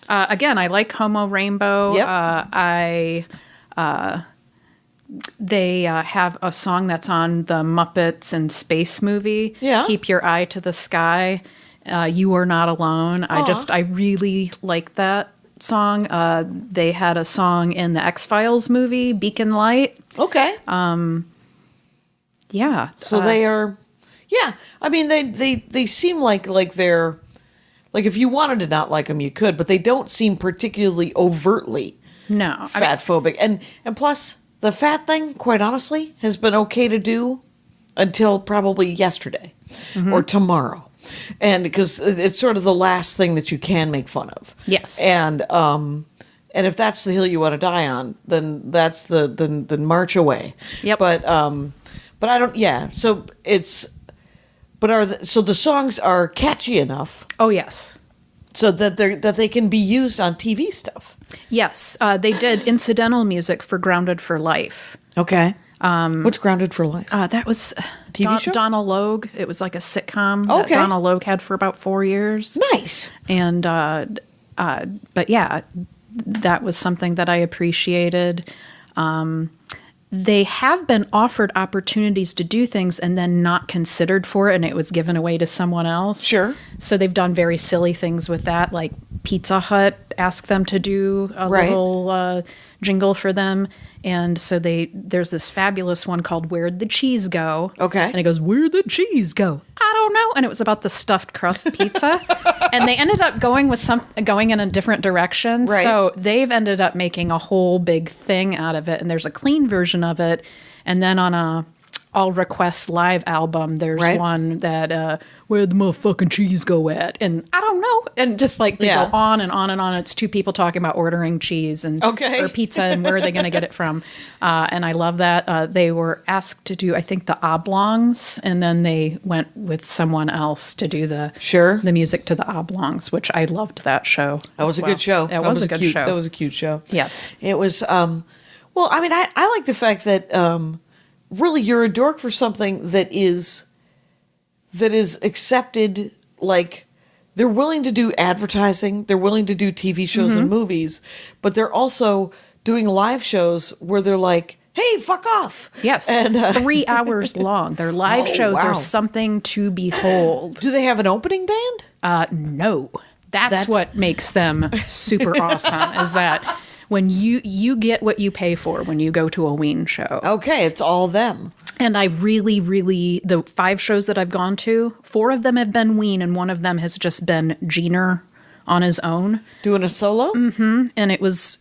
Speaker 4: Again, I like Homo Rainbow.
Speaker 3: Yep.
Speaker 4: They have a song that's on the Muppets and Space movie.
Speaker 3: Yeah.
Speaker 4: Keep Your Eye to the Sky. You Are Not Alone. I really like that song. They had a song in the X-Files movie, Beacon Light.
Speaker 3: Okay.
Speaker 4: Yeah.
Speaker 3: So they are, yeah. I mean, they seem like they're, like if you wanted to not like them, you could, but they don't seem particularly overtly fat phobic. And plus, the fat thing, quite honestly, has been okay to do until probably yesterday or tomorrow. And because it's sort of the last thing that you can make fun of.
Speaker 4: Yes.
Speaker 3: And if that's the hill you want to die on, then that's then march away.
Speaker 4: Yep.
Speaker 3: But I don't. Yeah. So it's. But so the songs are catchy enough.
Speaker 4: Oh yes.
Speaker 3: So that they can be used on TV stuff.
Speaker 4: Yes. They did incidental music for Grounded for Life.
Speaker 3: Okay. What's Grounded for Life?
Speaker 4: That was
Speaker 3: TV show?
Speaker 4: Donna Logue. It was like a sitcom
Speaker 3: Okay.
Speaker 4: that Donna Logue had for about 4 years.
Speaker 3: Nice.
Speaker 4: And but yeah, that was something that I appreciated. They have been offered opportunities to do things and then not considered for it, and it was given away to someone else.
Speaker 3: Sure.
Speaker 4: So they've done very silly things with that, like Pizza Hut asked them to do a little jingle for them. And so there's this fabulous one called Where'd the Cheese Go?
Speaker 3: Okay.
Speaker 4: And it goes, Where'd the cheese go? I don't know. And it was about the stuffed crust pizza. And they ended up going in a different direction.
Speaker 3: Right.
Speaker 4: So they've ended up making a whole big thing out of it. And there's a clean version of it. And then on a All Requests live album, there's one that where'd the motherfucking cheese go at? And I don't know. And just like they go on and on and on. It's two people talking about ordering cheese and or pizza and where are they going to get it from. And I love that. They were asked to do, I think, the Oblongs, and then they went with someone else to do the music to the Oblongs, which I loved that show.
Speaker 3: That was a good show.
Speaker 4: That was a good show.
Speaker 3: That was a cute show.
Speaker 4: Yes.
Speaker 3: It was, well, I mean, I like the fact that really you're a dork for something that is accepted. Like, they're willing to do advertising, they're willing to do TV shows and movies, but they're also doing live shows where they're like, hey, fuck off.
Speaker 4: Yes.
Speaker 3: And
Speaker 4: 3 hours long. Their live shows are something to behold.
Speaker 3: Do they have an opening band?
Speaker 4: No. That's what makes them super awesome, is that when you get what you pay for when you go to a Ween show.
Speaker 3: Okay, it's all them.
Speaker 4: And I really, really, the 5 shows that I've gone to, 4 of them have been Ween, and 1 of them has just been Ween-er on his own.
Speaker 3: Doing a solo?
Speaker 4: Mm-hmm. And it was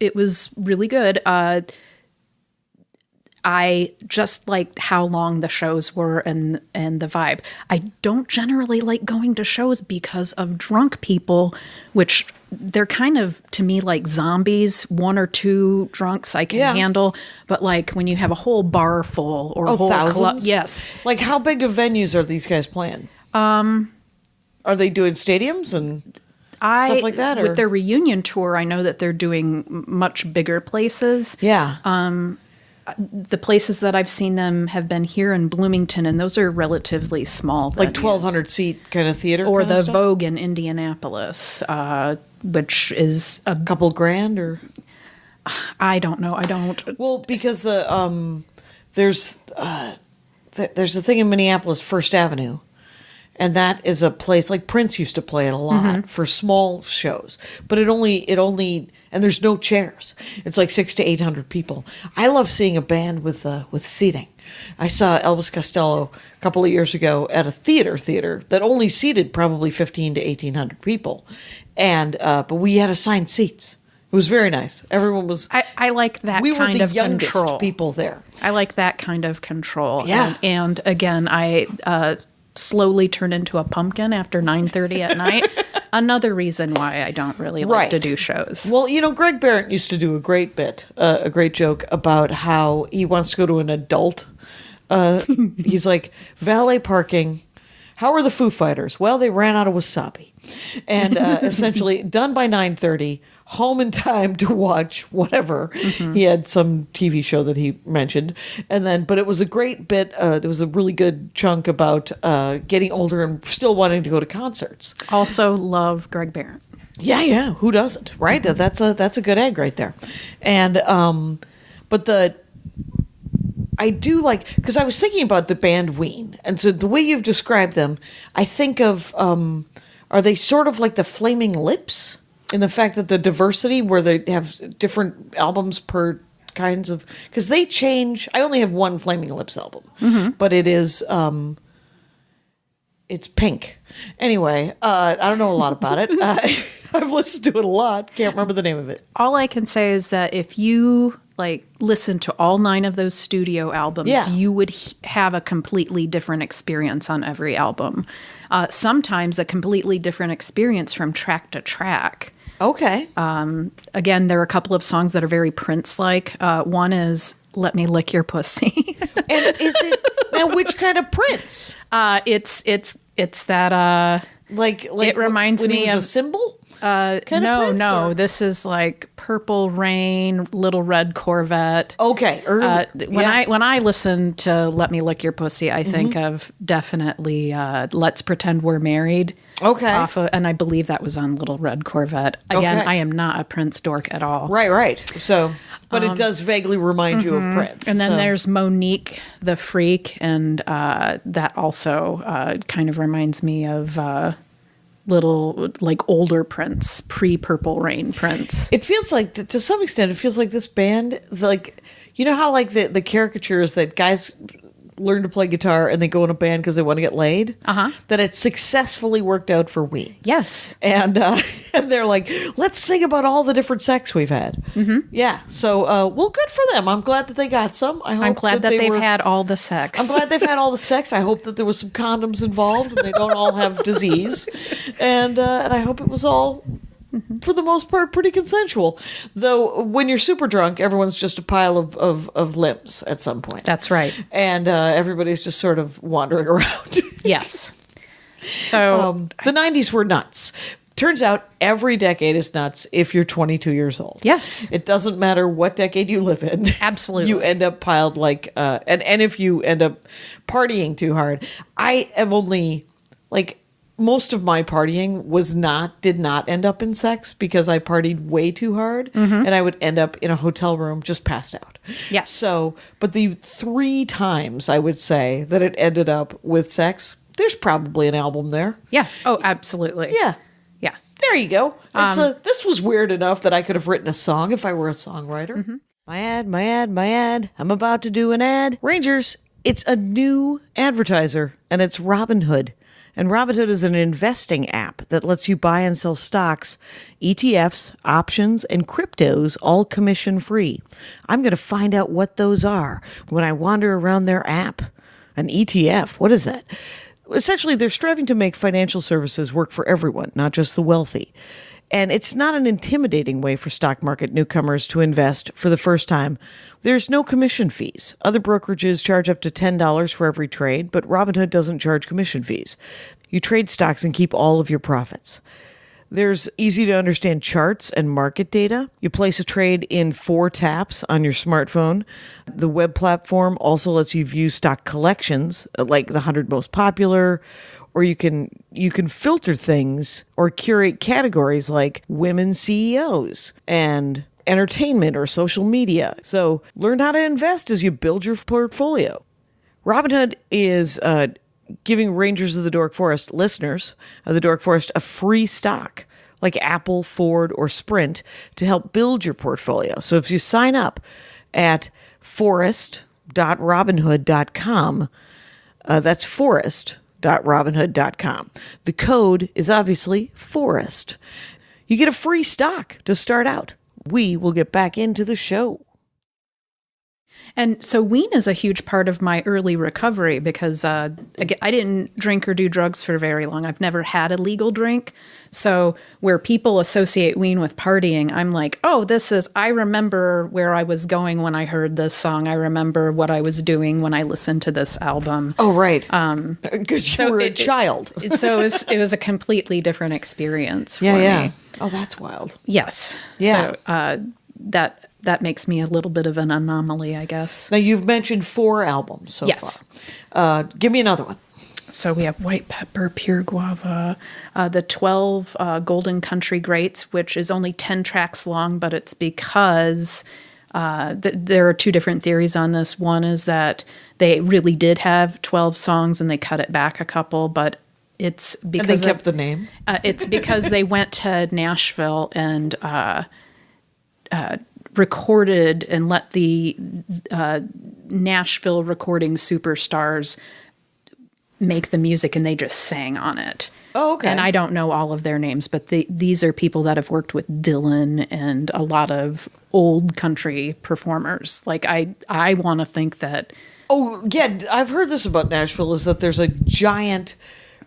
Speaker 4: really good. I just liked how long the shows were and the vibe. I don't generally like going to shows because of drunk people, which they're kind of, to me, like zombies. 1 or 2 drunks I can handle. But like when you have a whole bar full or a whole club. Yes.
Speaker 3: Like how big of venues are these guys playing? Are they doing stadiums and stuff like that? Or?
Speaker 4: With their reunion tour, I know that they're doing much bigger places.
Speaker 3: Yeah.
Speaker 4: The places that I've seen them have been here in Bloomington, and those are relatively small venues.
Speaker 3: Like 1,200 seat kind of theater?
Speaker 4: Or the Vogue in Indianapolis, which is a
Speaker 3: couple grand, or?
Speaker 4: I don't know. I don't.
Speaker 3: Well, because there's a thing in Minneapolis, First Avenue. And that is a place like Prince used to play it a lot for small shows, but it only, and there's no chairs. It's like 600 to 800 people. I love seeing a band with seating. I saw Elvis Costello a couple of years ago at a theater that only seated probably 15 to 1,800 people, and but we had assigned seats. It was very nice. Everyone was.
Speaker 4: I like that kind of control. We were the youngest
Speaker 3: people there.
Speaker 4: I like that kind of control.
Speaker 3: Yeah.
Speaker 4: And again, I slowly turn into a pumpkin after 9:30 at night. Another reason why I don't really like to do shows.
Speaker 3: Well, Greg Barrett used to do a great joke about how he wants to go to an adult. He's like, valet parking. How are the Foo Fighters? Well, they ran out of wasabi. And essentially done by 9:30, home in time to watch whatever. He had some TV show that he mentioned. But it was a great bit. It was a really good chunk about getting older and still wanting to go to concerts.
Speaker 4: Also love Greg Barrett.
Speaker 3: Yeah. Who doesn't, right? That's a good egg right there. And, I do like, because I was thinking about the band Ween, and so the way you've described them, I think of, are they sort of like the Flaming Lips in the fact that the diversity where they have different albums per kinds of, because they change. I only have one Flaming Lips album, but it is it's pink. Anyway, I don't know a lot about it. I've listened to it a lot. Can't remember the name of it.
Speaker 4: All I can say is that if you listen to all 9 of those studio albums, you would have a completely different experience on every album. Sometimes a completely different experience from track to track.
Speaker 3: Okay.
Speaker 4: Again, there are a couple of songs that are very Prince-like. One is "Let Me Lick Your Pussy."
Speaker 3: And is it now which kind of Prince?
Speaker 4: It's that
Speaker 3: Like
Speaker 4: it reminds
Speaker 3: when
Speaker 4: me
Speaker 3: he was
Speaker 4: of
Speaker 3: a symbol.
Speaker 4: No,
Speaker 3: or?
Speaker 4: this is like Purple Rain, Little Red Corvette.
Speaker 3: Okay.
Speaker 4: When I listen to "Let Me Lick Your Pussy," I think of definitely "Let's Pretend We're Married."
Speaker 3: Okay.
Speaker 4: And I believe that was on Little Red Corvette. Again, I am not a Prince dork at all.
Speaker 3: Right. So, but it does vaguely remind you of Prince.
Speaker 4: And then there's Monique the Freak, and that also kind of reminds me of little, older Prince, pre-Purple Rain Prince.
Speaker 3: It feels like, to some extent, it feels like this band, you know how the caricatures that guys learn to play guitar and they go in a band because they want to get laid? That it successfully worked out for Ween.
Speaker 4: Yes.
Speaker 3: And they're like, let's sing about all the different sex we've had. Yeah. So, well, good for them. I'm glad that they got some.
Speaker 4: I'm glad that they've had all the sex.
Speaker 3: I'm glad they've had all the sex. I hope that there was some condoms involved and they don't all have disease. And I hope it was all, for the most part, pretty consensual. Though when you're super drunk, everyone's just a pile of limbs at some point.
Speaker 4: That's right.
Speaker 3: And everybody's just sort of wandering around.
Speaker 4: Yes. So
Speaker 3: the 90s were nuts. Turns out every decade is nuts if you're 22 years old.
Speaker 4: Yes.
Speaker 3: It doesn't matter what decade you live in.
Speaker 4: Absolutely.
Speaker 3: You end up piled and if you end up partying too hard. I have only, most of my partying did not end up in sex because I partied way too hard and I would end up in a hotel room just passed out.
Speaker 4: Yes.
Speaker 3: So, but the 3 times I would say that it ended up with sex, there's probably an album there.
Speaker 4: Yeah. Oh, absolutely.
Speaker 3: Yeah.
Speaker 4: Yeah.
Speaker 3: There you go. This was weird enough that I could have written a song if I were a songwriter. My ad. I'm about to do an ad. Rangers, it's a new advertiser, and it's Robinhood. And Robinhood is an investing app that lets you buy and sell stocks, ETFs, options, and cryptos, all commission-free. I'm going to find out what those are when I wander around their app. An ETF, what is that? Essentially, they're striving to make financial services work for everyone, not just the wealthy. And it's not an intimidating way for stock market newcomers to invest for the first time. There's no commission fees. Other brokerages charge up to $10 for every trade, but Robinhood doesn't charge commission fees. You trade stocks and keep all of your profits. There's easy to understand charts and market data. You place a trade in 4 taps on your smartphone. The web platform also lets you view stock collections, like the 100 most popular, or you can filter things or curate categories like women CEOs and entertainment or social media. So learn how to invest as you build your portfolio. Robinhood is giving Rangers of the Dork Forest listeners of the Dork Forest a free stock like Apple, Ford, or Sprint to help build your portfolio. So if you sign up at forest.robinhood.com, that's forest.robinhood.com. The code is obviously FOREST. You get a free stock to start out. We will get back into the show.
Speaker 4: And so Ween is a huge part of my early recovery because I didn't drink or do drugs for very long. I've never had a legal drink. So where people associate Ween with partying, I'm like, oh, I remember where I was going when I heard this song. I remember what I was doing when I listened to this album.
Speaker 3: Oh, right. Because you were a child.
Speaker 4: So it was a completely different experience for me.
Speaker 3: Oh, that's wild.
Speaker 4: Yes.
Speaker 3: Yeah.
Speaker 4: So that makes me a little bit of an anomaly, I guess.
Speaker 3: Now, you've mentioned 4 albums so far. Give me another one.
Speaker 4: So we have White Pepper, Pure Guava, the 12 Golden Country Greats, which is only 10 tracks long, but it's because there are 2 different theories on this. One is that they really did have 12 songs and they cut it back a couple, but it's because...
Speaker 3: And they kept the name?
Speaker 4: It's because they went to Nashville and recorded and let the Nashville recording superstars make the music, and they just sang on it.
Speaker 3: Oh, okay.
Speaker 4: And I don't know all of their names, but these are people that have worked with Dylan and a lot of old country performers. Like, I want to think that...
Speaker 3: Oh, yeah, I've heard this about Nashville, is that there's a giant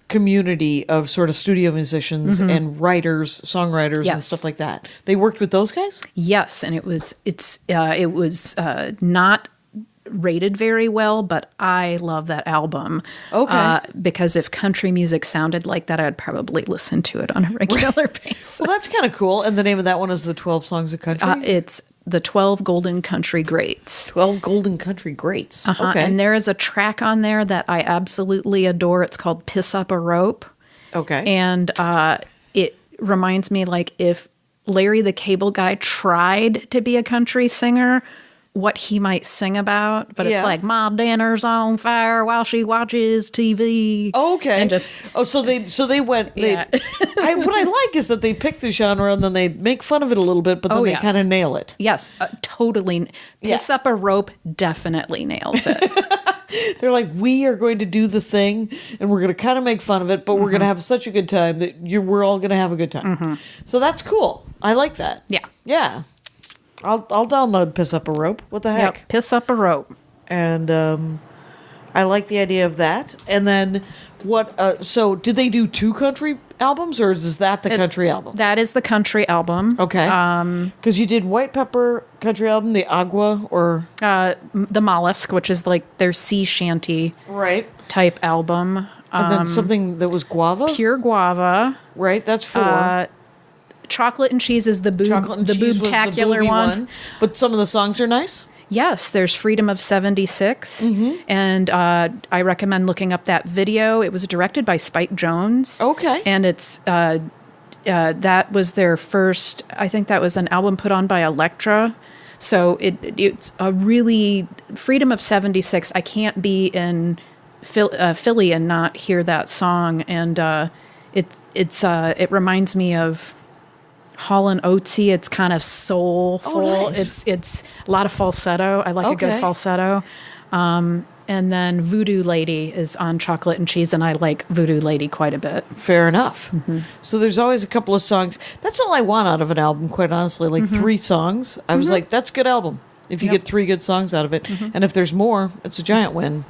Speaker 3: community of sort of studio musicians and writers, songwriters, and stuff like that. They worked with those guys?
Speaker 4: Yes, and it was not rated very well, but I love that album.
Speaker 3: Okay.
Speaker 4: Because if country music sounded like that, I'd probably listen to it on a regular basis.
Speaker 3: Well, that's kind of cool. And the name of that one is The 12 Songs of Country?
Speaker 4: It's The 12 Golden Country Greats.
Speaker 3: 12 Golden Country Greats. Okay.
Speaker 4: And there is a track on there that I absolutely adore. It's called Piss Up a Rope.
Speaker 3: Okay.
Speaker 4: And it reminds me, like, if Larry the Cable Guy tried to be a country singer, what he might sing about, but it's like, my dinner's on fire while she watches TV.
Speaker 3: Okay.
Speaker 4: And just...
Speaker 3: so they went...
Speaker 4: Yeah.
Speaker 3: What I like is that they pick the genre and then they make fun of it a little bit, but then they kind of nail it.
Speaker 4: Yes, totally. Piss Up a Rope definitely nails it.
Speaker 3: They're like, we are going to do the thing, and we're going to kind of make fun of it, but we're going to have such a good time that we're all going to have a good time. So that's cool. I like that.
Speaker 4: Yeah.
Speaker 3: Yeah. I'll download Piss Up a Rope. What the heck?
Speaker 4: Yep, Piss Up a Rope.
Speaker 3: And I like the idea of that. And then what? So did they do 2 country albums, or is that the country album?
Speaker 4: That is the country album.
Speaker 3: Okay. Because you did White Pepper country album, the Agua, or
Speaker 4: the Mollusk, which is like their sea shanty type album.
Speaker 3: And then something that was guava.
Speaker 4: Pure guava.
Speaker 3: Right. That's 4.
Speaker 4: Chocolate and Cheese is the boobtacular one.
Speaker 3: But some of the songs are nice.
Speaker 4: Yes, there's Freedom of 76. And I recommend looking up that video. It was directed by Spike Jonze.
Speaker 3: Okay.
Speaker 4: And it's that was their first, I think that was an album put on by Elektra. So it's a really, Freedom of 76, I can't be in Philly and not hear that song. And it reminds me of Hall & Oatesy. It's kind of soulful.
Speaker 3: Oh, nice.
Speaker 4: It's a lot of falsetto. I like a good falsetto. And then Voodoo Lady is on Chocolate and Cheese, and I like Voodoo Lady quite a bit.
Speaker 3: Fair enough. So there's always a couple of songs. That's all I want out of an album, quite honestly. Like 3 songs. I was like, that's a good album. If you get 3 good songs out of it. And if there's more, it's a giant win.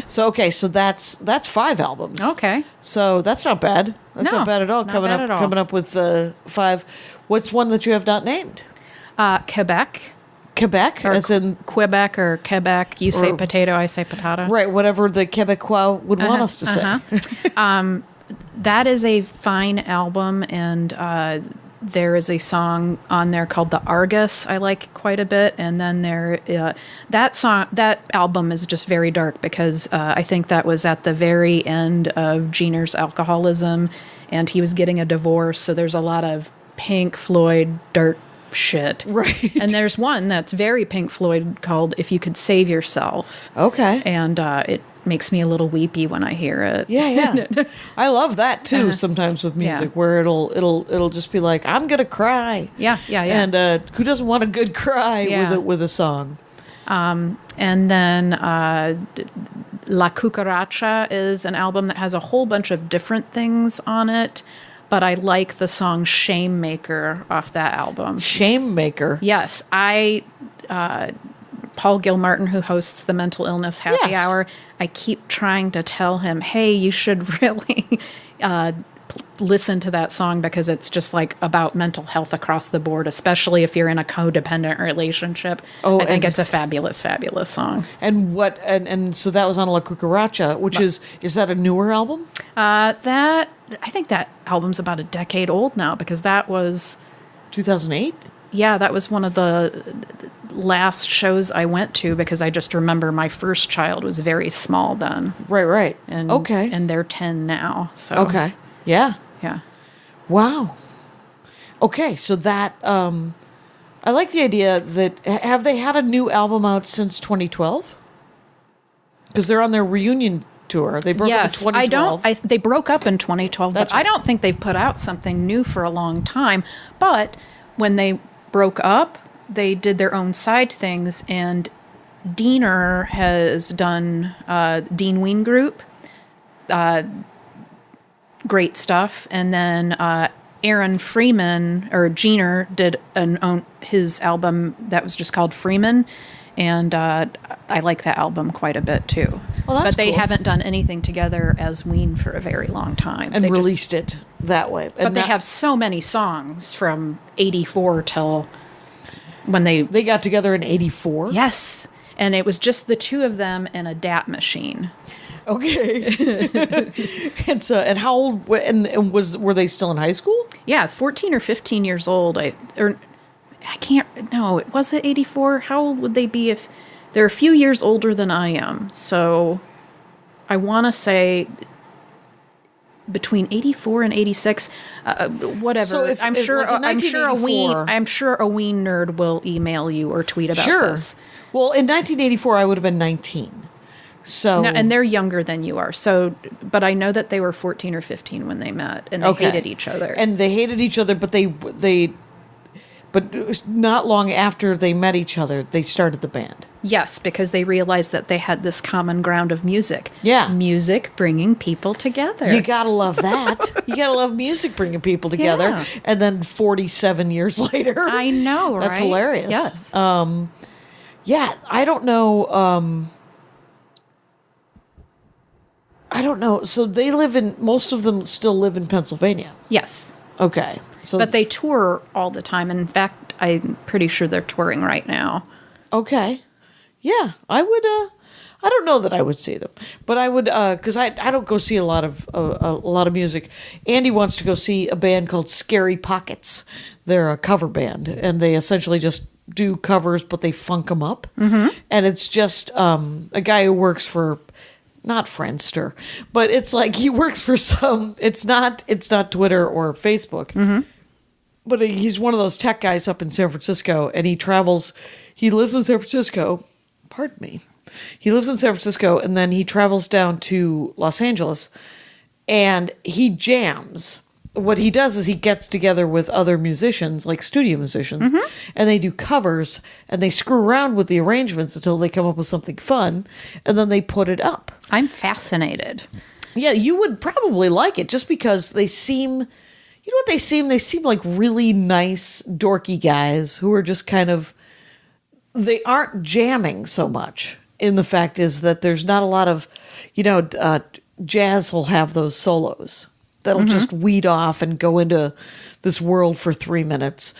Speaker 3: So, okay, so that's 5 albums.
Speaker 4: Okay.
Speaker 3: So that's not bad. That's not bad at all. Coming up with 5. What's one that you have not named?
Speaker 4: Quebec.
Speaker 3: Quebec,
Speaker 4: as in Quebec or Quebec. You say potato, I say potato.
Speaker 3: Right, whatever the Quebecois would want us to say.
Speaker 4: That is a fine album, and there is a song on there called The Argus I like quite a bit, and then that album is just very dark because I think that was at the very end of Jeaner's alcoholism, and he was getting a divorce, so there's a lot of Pink Floyd dark shit.
Speaker 3: Right.
Speaker 4: And there's one that's very Pink Floyd called If You Could Save Yourself.
Speaker 3: Okay.
Speaker 4: And it makes me a little weepy when I hear it.
Speaker 3: Yeah. I love that too sometimes with music where it'll just be like, I'm going to cry.
Speaker 4: Yeah.
Speaker 3: And who doesn't want a good cry with a song?
Speaker 4: And then La Cucaracha is an album that has a whole bunch of different things on it. But I like the song Shame Maker off that album.
Speaker 3: Shame Maker?
Speaker 4: Yes. Paul Gilmartin, who hosts the Mental Illness Happy Hour, I keep trying to tell him, hey, you should really listen to that song because it's just like about mental health across the board, especially if you're in a codependent relationship. I think it's a fabulous, fabulous song.
Speaker 3: And what? And so that was on La Cucaracha, which is that a newer album?
Speaker 4: I think that album's about a decade old now because that was
Speaker 3: 2008.
Speaker 4: Yeah, that was one of the last shows I went to because I just remember my first child was very small then.
Speaker 3: Right.
Speaker 4: And
Speaker 3: okay.
Speaker 4: And they're 10 now. So
Speaker 3: okay. Yeah. Wow. Okay, so that I like the idea that have they had a new album out since 2012? Because they're on their reunion tour. They broke up in 2012.
Speaker 4: They broke up in 2012, but I don't think they've put out something new for a long time. But when they broke up, they did their own side things, and Diener has done Dean Ween Group. Great stuff. And then Aaron Freeman, or Jenner, did his album that was just called Freeman. And I like that album quite a bit, too.
Speaker 3: Well, that's
Speaker 4: but they
Speaker 3: cool.
Speaker 4: haven't done anything together as Ween for a very long time.
Speaker 3: And
Speaker 4: they
Speaker 3: released it that way.
Speaker 4: But they have so many songs from 84 till when they
Speaker 3: got together in 84?
Speaker 4: Yes. And it was just the two of them and a DAT machine.
Speaker 3: Okay. And how old, and were they still in high school?
Speaker 4: Yeah, 14 or 15 years old. Was it 84? How old would they be if they're a few years older than I am? So I want to say between 84 and 86, whatever.
Speaker 3: So
Speaker 4: I'm sure a Ween nerd will email you or tweet about this.
Speaker 3: Well, in 1984, I would have been 19. So,
Speaker 4: no, and they're younger than you are. So, but I know that they were 14 or 15 when they met, and they hated each other.
Speaker 3: And they hated each other, but but it was not long after they met each other, they started the band.
Speaker 4: Yes, because they realized that they had this common ground of music.
Speaker 3: Yeah.
Speaker 4: Music bringing people together.
Speaker 3: You gotta love that. You gotta love music bringing people together.
Speaker 4: Yeah.
Speaker 3: And then 47 years later.
Speaker 4: I know, right?
Speaker 3: That's hilarious.
Speaker 4: Yes.
Speaker 3: Yeah, I don't know. I don't know. So most of them still live in Pennsylvania.
Speaker 4: Yes.
Speaker 3: Okay. So,
Speaker 4: But they tour all the time. In fact, I'm pretty sure they're touring right now.
Speaker 3: Okay. Yeah, I would. I don't know that I would see them, but I would because I don't go see a lot of music. Andy wants to go see a band called Scary Pockets. They're a cover band, and they essentially just do covers, but they funk them up. Mm-hmm. And it's just a guy who works for. Not Friendster, but it's like he works for some. It's not Twitter or Facebook, but he's one of those tech guys up in San Francisco, and he travels. He lives in San Francisco. Pardon me. He lives in San Francisco, and then he travels down to Los Angeles, and he jams. What he does is he gets together with other musicians, like studio musicians, and they do covers, and they screw around with the arrangements until they come up with something fun, and then they put it up.
Speaker 4: I'm fascinated.
Speaker 3: Yeah, you would probably like it just because they seem, you know what they seem? They seem like really nice, dorky guys who are just kind of, they aren't jamming so much. And the fact is that there's not a lot of, jazz will have those solos that'll just weed off and go into this world for 3 minutes.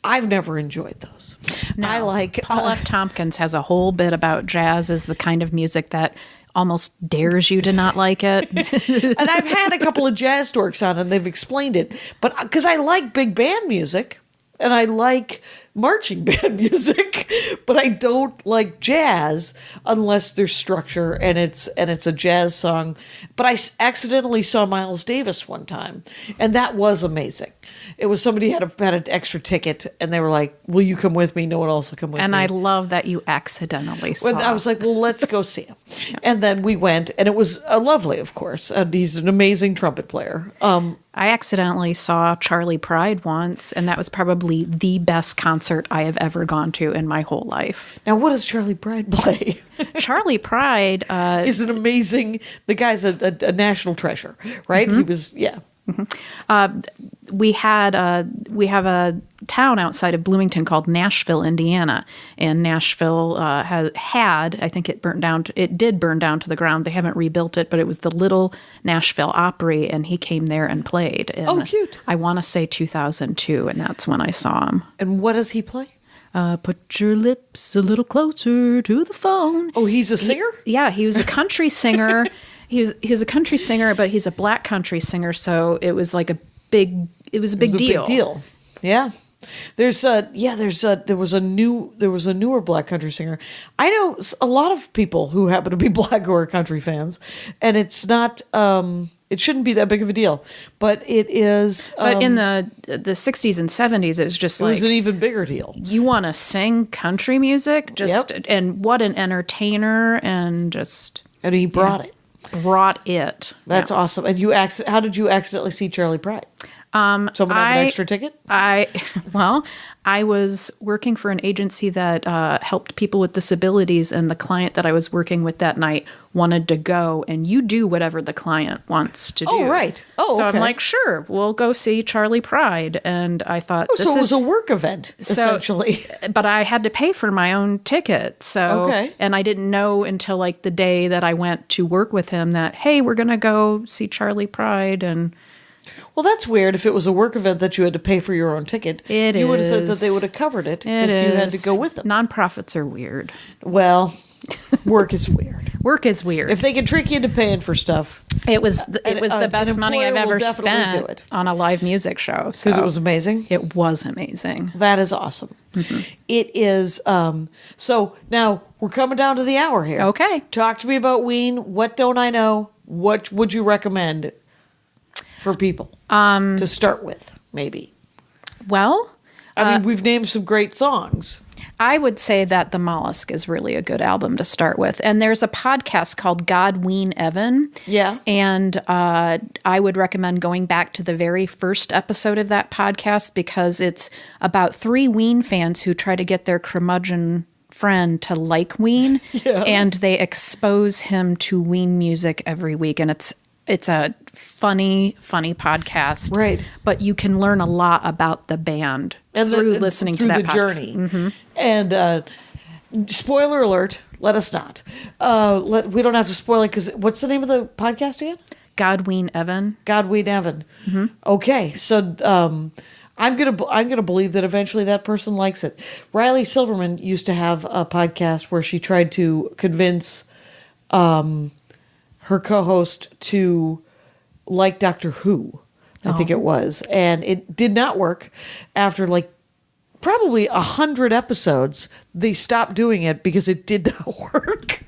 Speaker 3: I've never enjoyed those.
Speaker 4: No.
Speaker 3: I like
Speaker 4: Paul F. Tompkins has a whole bit about jazz as the kind of music that almost dares you to not like it.
Speaker 3: and I've had a couple of jazz dorks on and they've explained it. But because I like big band music and I like marching band music, but I don't like jazz unless there's structure and it's a jazz song. But I accidentally saw Miles Davis one time, and that was amazing. It was somebody had an extra ticket, and they were like, "Will you come with me?" No one else will come with me.
Speaker 4: And I love that you accidentally saw.
Speaker 3: I was like, "Well, let's go see him." Yeah. And then we went, and it was lovely, of course. And he's an amazing trumpet player.
Speaker 4: I accidentally saw Charlie Pride once, and that was probably the best concert I have ever gone to in my whole life.
Speaker 3: Now, what does Charlie Pride play?
Speaker 4: Charlie Pride
Speaker 3: is an amazing. The guy's a national treasure, right? He was, yeah.
Speaker 4: We have a town outside of Bloomington called Nashville, Indiana, and Nashville had I think it burned down. It did burn down to the ground. They haven't rebuilt it, but it was the Little Nashville Opry, and he came there and played. And
Speaker 3: oh, cute!
Speaker 4: I want to say 2002, and that's when I saw him.
Speaker 3: And what does he play?
Speaker 4: Put your lips a little closer to the phone.
Speaker 3: Oh, he's a singer?
Speaker 4: He was a country singer. He was a country singer, but he's a black country singer, so it was like a big deal.
Speaker 3: Big deal. Yeah. There was a newer black country singer. I know a lot of people who happen to be black who are country fans, and it's not it shouldn't be that big of a deal, but it is.
Speaker 4: But in the 60s and 70s, it was just like...
Speaker 3: It was an even bigger deal.
Speaker 4: You want to sing country music? And what an entertainer, and just...
Speaker 3: And he brought it.
Speaker 4: Brought it.
Speaker 3: That's awesome. And how did you accidentally see Charlie Pride? Someone have an extra ticket?
Speaker 4: I was working for an agency that helped people with disabilities, and the client that I was working with that night wanted to go, and you do whatever the client wants to do.
Speaker 3: Oh, right. Oh,
Speaker 4: so
Speaker 3: okay.
Speaker 4: I'm like, sure, we'll go see Charlie Pride. And I thought,
Speaker 3: so it was a work event, essentially.
Speaker 4: But I had to pay for my own ticket. So,
Speaker 3: okay.
Speaker 4: And I didn't know until like the day that I went to work with him that, hey, we're going to go see Charlie Pride. And
Speaker 3: well, that's weird. If it was a work event that you had to pay for your own ticket, you would have thought that they would have covered it because you had to go with them.
Speaker 4: Nonprofits are weird.
Speaker 3: Well, work is weird.
Speaker 4: Work is weird.
Speaker 3: If they can trick you into paying for stuff.
Speaker 4: It was the best money I've ever spent on a live music show.
Speaker 3: Because it was amazing?
Speaker 4: It was amazing.
Speaker 3: That is awesome. Mm-hmm. It is. So now we're coming down to the hour here.
Speaker 4: Okay.
Speaker 3: Talk to me about Ween. What don't I know? What would you recommend for people to start with, maybe?
Speaker 4: Well,
Speaker 3: I mean, we've named some great songs.
Speaker 4: I would say that The Mollusk is really a good album to start with. And there's a podcast called God, Ween, Evan.
Speaker 3: Yeah.
Speaker 4: And I would recommend going back to the very first episode of that podcast because it's about 3 Ween fans who try to get their curmudgeon friend to like Ween.
Speaker 3: Yeah.
Speaker 4: And they expose him to Ween music every week. And it's a funny podcast.
Speaker 3: Right.
Speaker 4: But you can learn a lot about the band through listening to that
Speaker 3: the journey. Mm-hmm. And spoiler alert, let us not. We don't have to spoil it because what's the name of the podcast again?
Speaker 4: God, Ween, Evan.
Speaker 3: God, Ween, Evan. Mm-hmm. Okay, so I'm gonna believe that eventually that person likes it. Riley Silverman used to have a podcast where she tried to convince her co-host to like Doctor Who, I think it was. And it did not work. After like probably 100 episodes, they stopped doing it because it did not work.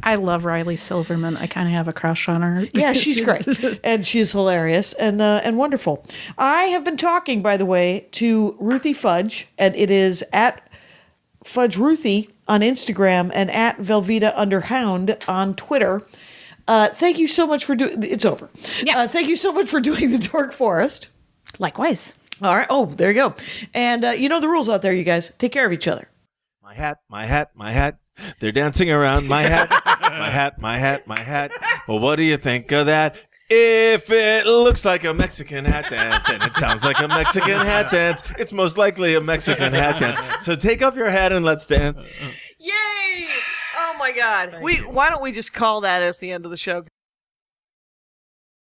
Speaker 4: I love Riley Silverman. I kind of have a crush on her.
Speaker 3: Yeah, she's great. And she's hilarious and wonderful. I have been talking, by the way, to Ruthie Fudge, and it is at Fudge Ruthie on Instagram and at Velveeta_Hound on Twitter. Thank you so much for doing... It's over.
Speaker 4: Yes.
Speaker 3: Thank you so much for doing the Dork Forest.
Speaker 4: Likewise.
Speaker 3: All right. Oh, there you go. And you know the rules out there, you guys. Take care of each other.
Speaker 5: My hat, my hat, my hat. They're dancing around my hat. My hat, my hat, my hat. Well, what do you think of that? If it looks like a Mexican hat dance and it sounds like a Mexican hat dance, it's most likely a Mexican hat dance. So take off your hat and let's dance.
Speaker 6: Yay! Oh my God. Why don't we just call that as the end of the show?